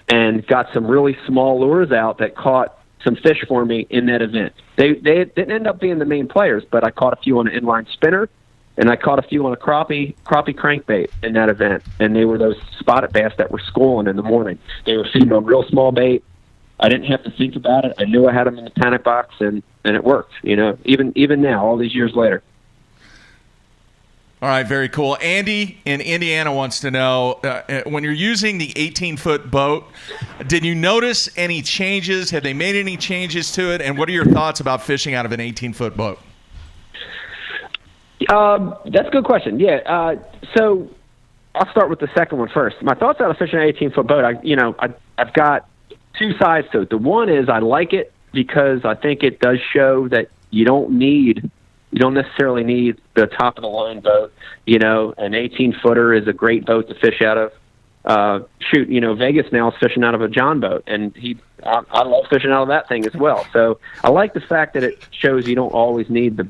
and got some really small lures out that caught some fish for me in that event. They didn't end up being the main players, but I caught a few on an inline spinner, and I caught a few on a crappie crankbait in that event, and they were those spotted bass that were schooling in the morning. They were feeding on real small bait. I didn't have to think about it. I knew I had them in the panic box, and it worked, even now, all these years later. All right, very cool. Andy in Indiana wants to know, when you're using the 18-foot boat, did you notice any changes? Have they made any changes to it? And what are your thoughts about fishing out of an 18-foot boat? That's a good question. Yeah. So I'll start with the second one first. My thoughts out of fishing an 18-foot boat, I've got 2 sides to it. The one is I like it because I think it does show that you don't necessarily need the top of the line boat. An 18-footer is a great boat to fish out of. Vegas now is fishing out of a John boat, and I love fishing out of that thing as well. So I like the fact that it shows you don't always need the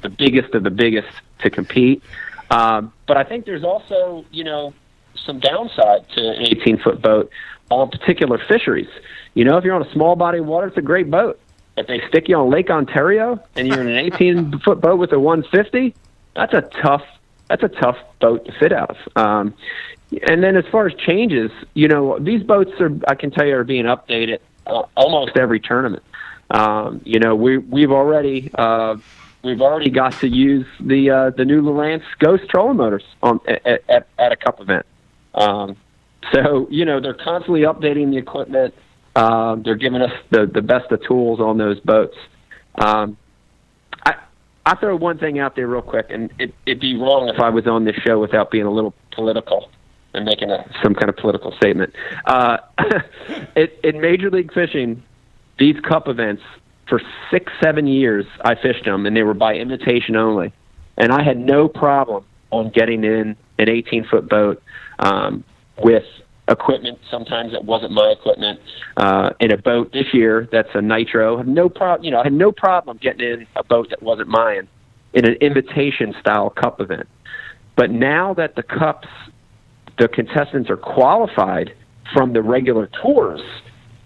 biggest of the biggest to compete. But I think there's also, some downside to an 18-foot boat on particular fisheries. If you're on a small body of water, it's a great boat. If they stick you on Lake Ontario and you're in an 18-foot boat with a 150, that's a tough boat to fit out of. And then as far as changes, these boats I can tell you, are being updated almost every tournament. We've already got to use the new Lowrance Ghost trolling motors at a cup event. So they're constantly updating the equipment. They're giving us the best of tools on those boats. I throw one thing out there real quick, and it'd be wrong if I was on this show without being a little political and making some kind of political statement. In Major League Fishing, these cup events, for 6-7 years, I fished them, and they were by invitation only. And I had no problem on getting in an 18-foot boat with equipment. Sometimes it wasn't my equipment. In a boat this year that's a nitro, I had no problem getting in a boat that wasn't mine in an invitation style cup event. But now that the contestants are qualified from the regular tours,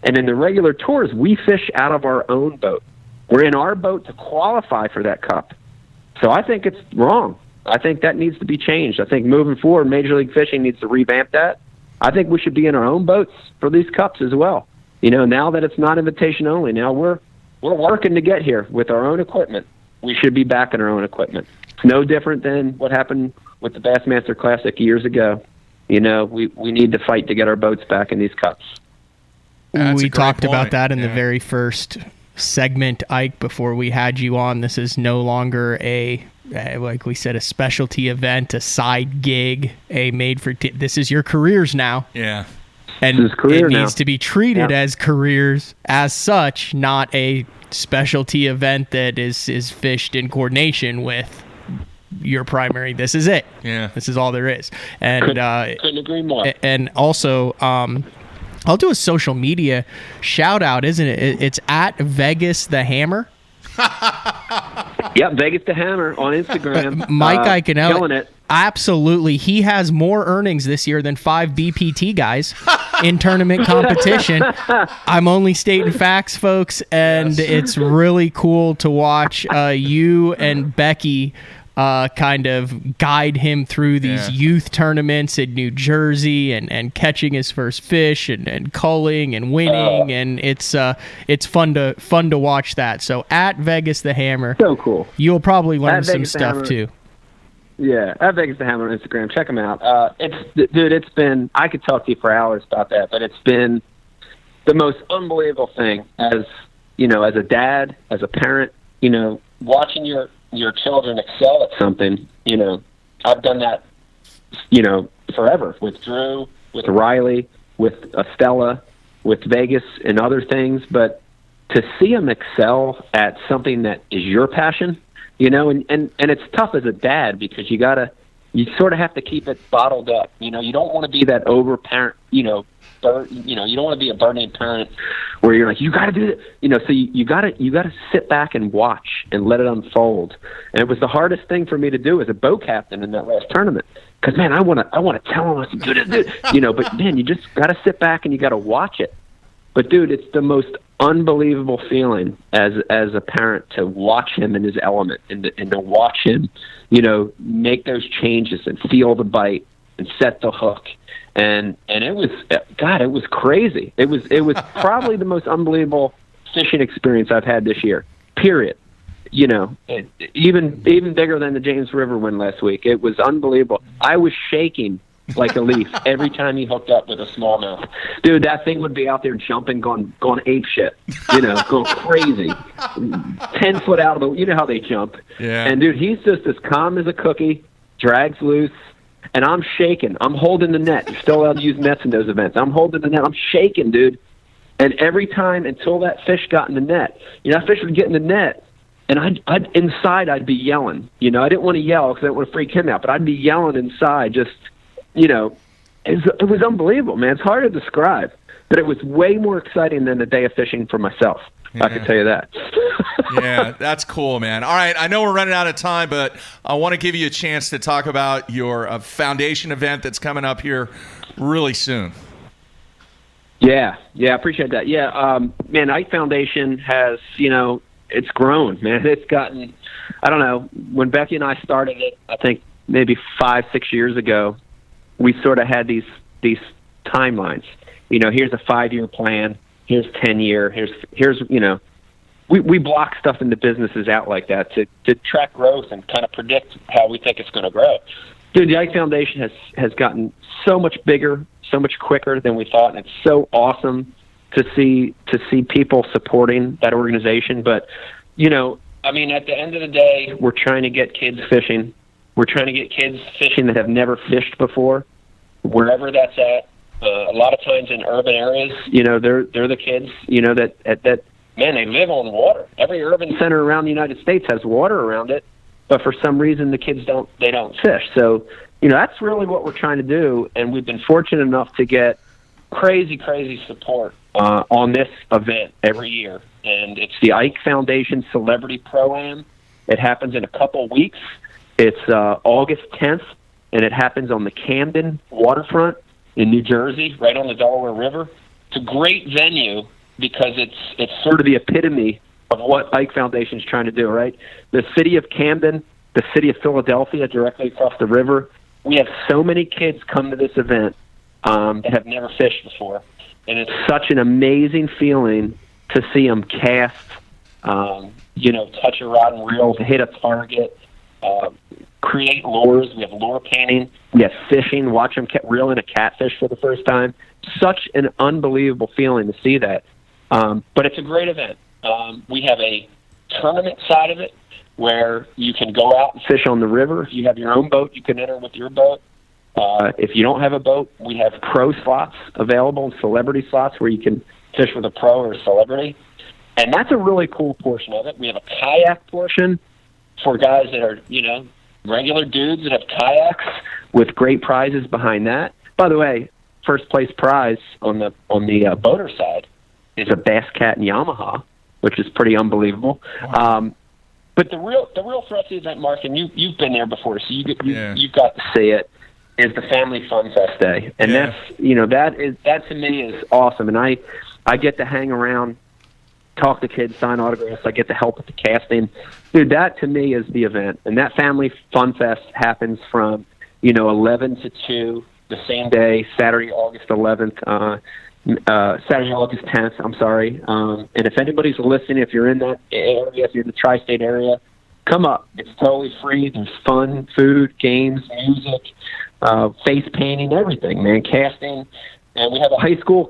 and in the regular tours we fish out of our own boat. We're in our boat to qualify for that cup. So I think it's wrong. I think that needs to be changed. I think moving forward, Major League Fishing needs to revamp that. I think we should be in our own boats for these cups as well. Now that it's not invitation only, now we're working to get here with our own equipment. We should be back in our own equipment. It's no different than what happened with the Bassmaster Classic years ago. We need to fight to get our boats back in these cups. We talked about that in the very first segment, Ike, before we had you on. This is no longer like we said, a specialty event, a side gig, this is your careers now. Yeah. And it needs to be treated as careers as such, not a specialty event that is fished in coordination with your primary. This is it. Yeah. This is all there is. And couldn't agree more. And also, I'll do a social media shout out, isn't it? It's at Vegas the Hammer. Yep, Vegas the Hammer on Instagram. Mike Iaconelli. Killing it. Absolutely. He has more earnings this year than 5 BPT guys in tournament competition. I'm only stating facts, folks, and it's really cool to watch you and Becky kind of guide him through these youth tournaments in New Jersey and catching his first fish and culling and winning, and it's fun to watch that. So at Vegas the Hammer, so cool. You'll probably learn some Vegas stuff too. Yeah, at Vegas the Hammer on Instagram. Check them out. It's been, I could talk to you for hours about that, but it's been the most unbelievable thing as a dad, as a parent, watching your children excel at something. I've done that, forever with Drew, with Riley, with Estella, with Vegas and other things, but to see them excel at something that is your passion, and it's tough as a dad because you sort of have to keep it bottled up. You don't want to be that over parent, you don't want to be a burden parent where you're like, you got to do it, so you got to sit back and watch and let it unfold. And it was the hardest thing for me to do as a boat captain in that last tournament. Cause man, I want to tell them, do this, but man, you just got to sit back and you got to watch it. But dude, it's the most unbelievable feeling as a parent to watch him in his element and to watch him, make those changes and feel the bite and set the hook. And it was crazy. It was probably the most unbelievable fishing experience I've had this year, period. Even bigger than the James River win last week. It was unbelievable. I was shaking like a leaf every time he hooked up with a smallmouth. Dude, that thing would be out there jumping, going ape shit, going crazy. 10 foot out of the, how they jump. Yeah. And dude, he's just as calm as a cookie, drags loose, and I'm shaking. I'm holding the net. You're still allowed to use nets in those events. I'm holding the net. I'm shaking, dude. And every time until that fish got in the net, that fish would get in the net, and I'd be yelling. I didn't want to yell because I didn't want to freak him out, but I'd be yelling inside just, it was unbelievable, man. It's hard to describe, but it was way more exciting than a day of fishing for myself. Yeah. I can tell you that. Yeah, that's cool, man. All right, I know we're running out of time, but I want to give you a chance to talk about your foundation event that's coming up here really soon. Yeah, I appreciate that. Yeah, man, Ike Foundation has, it's grown, man. It's gotten, I don't know, when Becky and I started it, I think maybe 5-6 years ago, we sort of had these timelines. Here's a 5-year plan. Here's 10-year. Here's we block stuff into businesses out like that to track growth and kind of predict how we think it's going to grow. Dude, the Ike Foundation has gotten so much bigger, so much quicker than we thought, and it's so awesome to see people supporting that organization. But at the end of the day, we're trying to get kids fishing. We're trying to get kids fishing that have never fished before, wherever that's at. A lot of times in urban areas, they're the kids, that man, they live on water. Every urban center around the United States has water around it, but for some reason the kids don't fish. So, that's really what we're trying to do, and we've been fortunate enough to get crazy support on this event every year. And it's the Ike Foundation Celebrity Pro-Am. It happens in a couple weeks. It's August 10th, and it happens on the Camden waterfront in New Jersey, right on the Delaware River. It's a great venue because it's sort of the epitome of what Ike Foundation is trying to do, right? The city of Camden, the city of Philadelphia, directly across the river. We have so many kids come to this event that have never fished before, and it's such an amazing feeling to see them cast, touch a rod and reel, to hit a target, create lures. We have lure painting. We have fishing. Watch them reel in a catfish for the first time. Such an unbelievable feeling to see that. But it's a great event. We have a tournament side of it where you can go out and fish on the river. If you have your own boat, you can enter with your boat. If you don't have a boat, we have pro slots available and celebrity slots where you can fish with a pro or a celebrity. And that's a really cool portion of it. We have a kayak portion for guys that are, regular dudes that have kayaks with great prizes behind that. By the way, first place prize on the boater side is a Bass Cat and Yamaha, which is pretty unbelievable. Wow. But the real thrust of the event, Mark, and you've been there before, so you've got to see it, is the Family Fun Fest Day. And that's that to me is awesome. And I get to hang around, talk to kids, sign autographs. I get to help with the casting. Dude, that to me is the event. And that Family Fun Fest happens from, 11 to 2 the same day, Saturday, August 11th, Saturday, August 10th, I'm sorry. And if anybody's listening, if you're in that area, if you're in the tri-state area, come up. It's totally free. There's fun, food, games, music, face painting, everything, man, casting. And we have a high school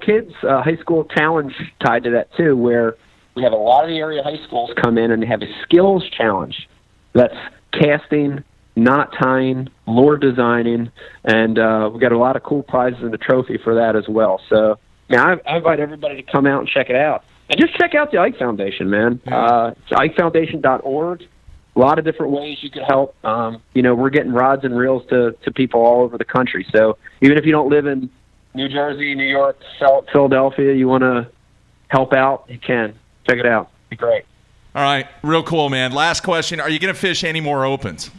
challenge tied to that, too, where we have a lot of the area high schools come in and they have a skills challenge. That's casting, knot tying, lure designing, and we've got a lot of cool prizes and a trophy for that as well. So, I invite everybody to come out and check it out. And just check out the Ike Foundation, man. It's IkeFoundation.org. A lot of different ways you could help. We're getting rods and reels to people all over the country. So even if you don't live in New Jersey, New York, Philadelphia, you want to help out, you can. Check it out. It'd be great. All right. Real cool, man. Last question. Are you going to fish any more opens?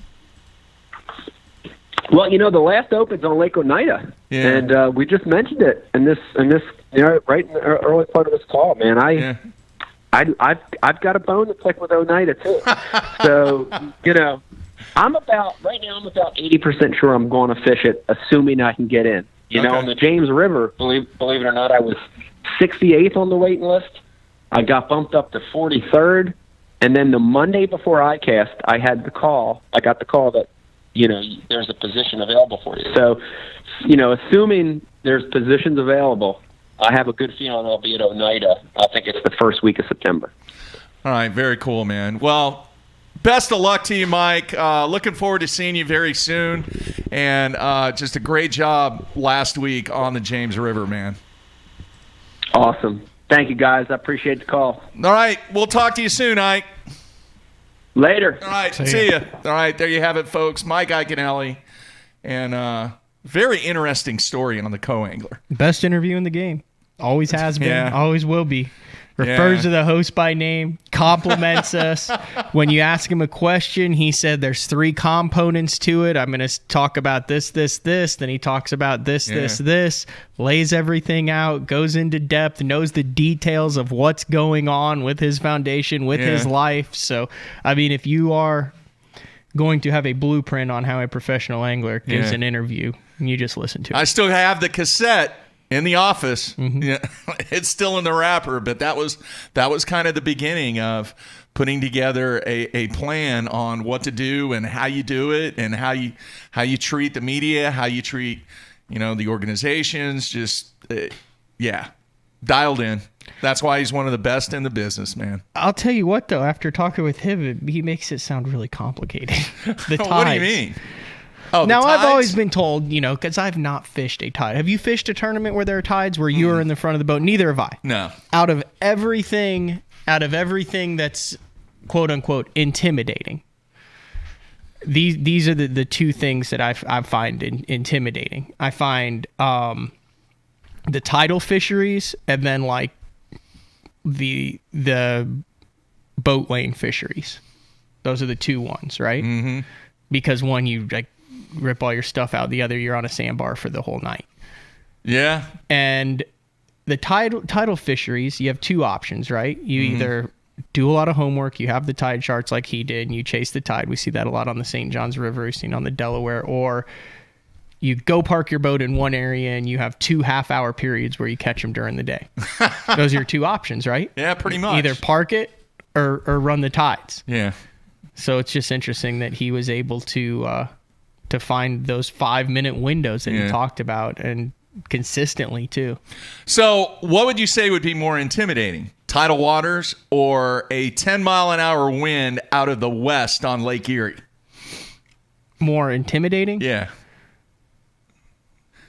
Well, the last open's on Lake Oneida, and we just mentioned it in this, right in the early part of this call, man. I've got a bone to pick with Oneida too. So, I'm about 80% sure I'm going to fish it, assuming I can get in. On the James River, believe it or not, I was 68th on the waiting list. I got bumped up to 43rd, and then the Monday before I cast, I got the call that, there's a position available for you. So, assuming there's positions available, I have a good feeling I'll be at Oneida. I think it's the first week of September. All right, very cool, man. Well, best of luck to you, Mike. Looking forward to seeing you very soon. And just a great job last week on the James River, man. Awesome. Thank you, guys. I appreciate the call. All right, we'll talk to you soon, Ike. Later. All right, see ya. All right, there you have it, folks. Mike Iaconelli. And very interesting story on the co-angler. Best interview in the game. Always has been, always will be. Refers to the host by name, compliments us. When you ask him a question, he said there's 3 components to it. I'm going to talk about this. Then he talks about this, lays everything out, goes into depth, knows the details of what's going on with his foundation, with his life. So, if you are going to have a blueprint on how a professional angler gives an interview, you just listen to it. I still have the cassette in the office. It's still in the wrapper, but that was kind of the beginning of putting together a plan on what to do and how you do it and how you treat the media, how you treat the organizations. Just dialed in. That's why he's one of the best in the business, man. I'll tell you what, though, after talking with him, he makes it sound really complicated. The tides. What do you mean? Oh, now, I've always been told, because I've not fished a tide. Have you fished a tournament where there are tides where you are in the front of the boat? Neither have I. No. Out of everything that's quote unquote intimidating, these are the 2 things that I find intimidating. I find the tidal fisheries and then like the boat lane fisheries. Those are the 2 ones, right? Mm-hmm. Because one, you rip all your stuff out. The other, you're on a sandbar for the whole night. And the tidal fisheries, you have 2 options, right? You either do a lot of homework. You have the tide charts like he did, and you chase the tide. We see that a lot on the St. Johns River. We've seen on the Delaware. Or you go park your boat in one area, and you have 2 half-hour periods where you catch them during the day. Those are your 2 options, right? Yeah, pretty much. Either park it or run the tides. Yeah. So it's just interesting that he was able to find those 5-minute windows that he talked about, and consistently too. So what would you say would be more intimidating? Tidal waters or a 10-mile-an-hour wind out of the west on Lake Erie? More intimidating? Yeah.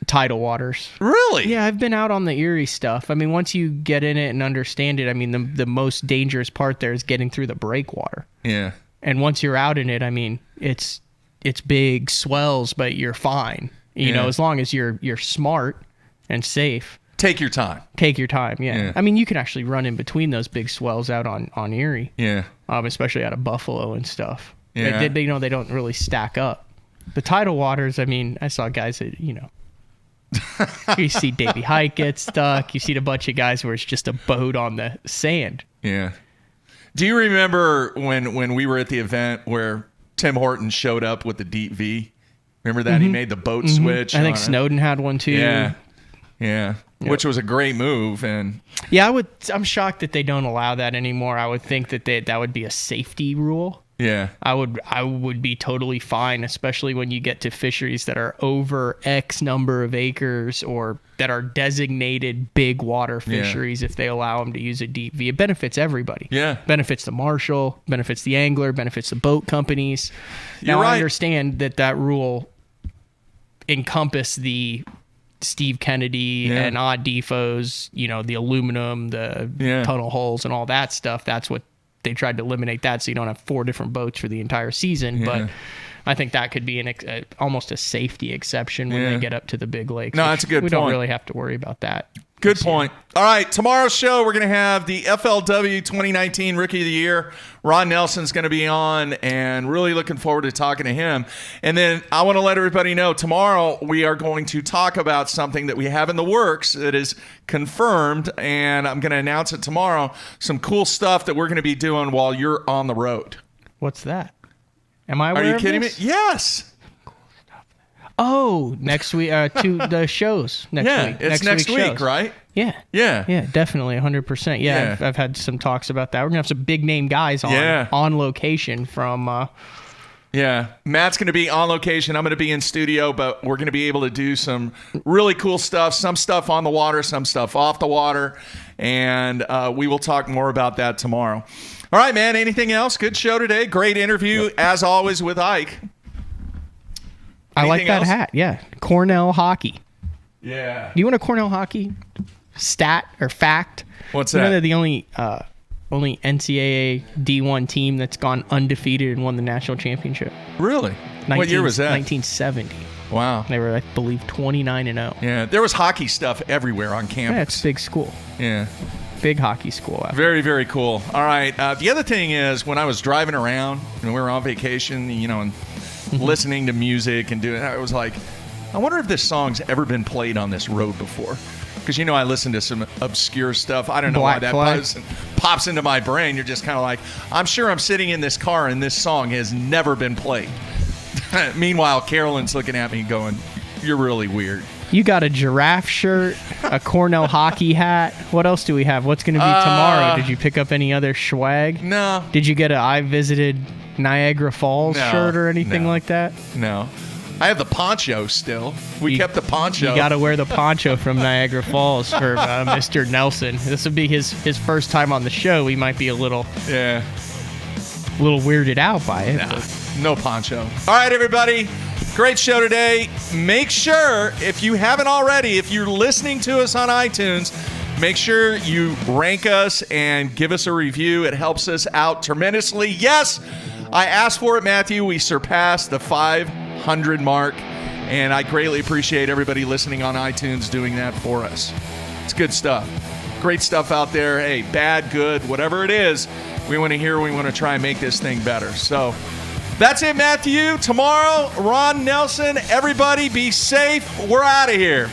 Tidal waters. Really? Yeah, I've been out on the Erie stuff. I mean, once you get in it and understand it, I mean, the most dangerous part there is getting through the breakwater. Yeah. And once you're out in it, I mean, it's big swells, but you're fine. You know, as long as you're smart and safe. Take your time. Take your time, yeah. I mean, you can actually run in between those big swells out on Erie. Yeah. Especially out of Buffalo and stuff. Yeah. They don't really stack up. The tidal waters, I mean, I saw guys that, you know, you see Davey Hike get stuck. You see a bunch of guys where it's just a boat on the sand. Yeah. Do you remember when we were at the event where Tim Horton showed up with the deep V? Remember that? He made the boat switch. I think Snowden had one too. Yeah. Yeah. Which was a great move. And yeah, I'm shocked that they don't allow that anymore. I would think that would be a safety rule. Yeah. I would be totally fine, especially when you get to fisheries that are over X number of acres or that are designated big water fisheries. If they allow them to use a deep V, it benefits everybody. Yeah. Benefits the marshal, benefits the angler, benefits the boat companies. You're Now, right. I understand that rule encompass the Steve Kennedy and Odd Defoes, you know, the aluminum, the tunnel holes and all that stuff. That's what they tried to eliminate, that so you don't have 4 different boats for the entire season. But I think that could be almost a safety exception when they get up to the big lakes. No, that's a good We point. don't really have to worry about that. Good point. All right, tomorrow's show, we're going to have the FLW 2019 Rookie of the Year. Ron Nelson's going to be on, and really looking forward to talking to him. And then I want to let everybody know, tomorrow we are going to talk about something that we have in the works that is confirmed, and I'm going to announce it tomorrow. Some cool stuff that we're going to be doing while you're on the road. What's that? Am I aware Are you of kidding this? me? Yes. Oh, next week, to the shows next week. It's next week's week, shows. right? Yeah. Yeah. Yeah, definitely, 100%. Yeah, I've had some talks about that. We're going to have some big name guys on location from... Yeah, Matt's going to be on location. I'm going to be in studio, but we're going to be able to do some really cool stuff, some stuff on the water, some stuff off the water, and we will talk more about that tomorrow. All right, man, anything else? Good show today. Great interview, as always, with Ike. I like Anything that else? hat. Yeah. Cornell hockey. Yeah. Do you want a Cornell hockey stat or fact? What's You know that? they're the only NCAA D1 team that's gone undefeated and won the national championship. Really? What year was that? 1970. Wow. They were, I believe, 29-0. Yeah, there was hockey stuff everywhere on campus. Yeah, it's a big school. Yeah. Big hockey school. Very, very cool. All right. The other thing is, when I was driving around and we were on vacation, you know, and listening to music and doing, I was like, I wonder if this song's ever been played on this road before. Because, you know, I listen to some obscure stuff. I don't know why Black that Flag. pops into my brain. You're just kind of like, I'm sure I'm sitting in this car and this song has never been played. Meanwhile, Carolyn's looking at me going, you're really weird. You got a giraffe shirt, a Cornell hockey hat. What else do we have? What's going to be tomorrow? Did you pick up any other swag? No. Did you get a I visited Niagara Falls No, shirt or anything no. like that? No. I have the poncho still. We kept the poncho. You got to wear the poncho from Niagara Falls for Mr. Nelson. This would be his first time on the show. He might be a little weirded out by it. Nah, no poncho. All right, everybody. Great show today. Make sure, if you haven't already, if you're listening to us on iTunes, make sure you rank us and give us a review. It helps us out tremendously. Yes, I asked for it, Matthew. We surpassed the 500 mark, and I greatly appreciate everybody listening on iTunes doing that for us. It's good stuff. Great stuff out there. Hey, bad, good, whatever it is, we want to hear. We want to try and make this thing better. So that's it, Matthew. Tomorrow, Ron Nelson. Everybody be safe. We're out of here.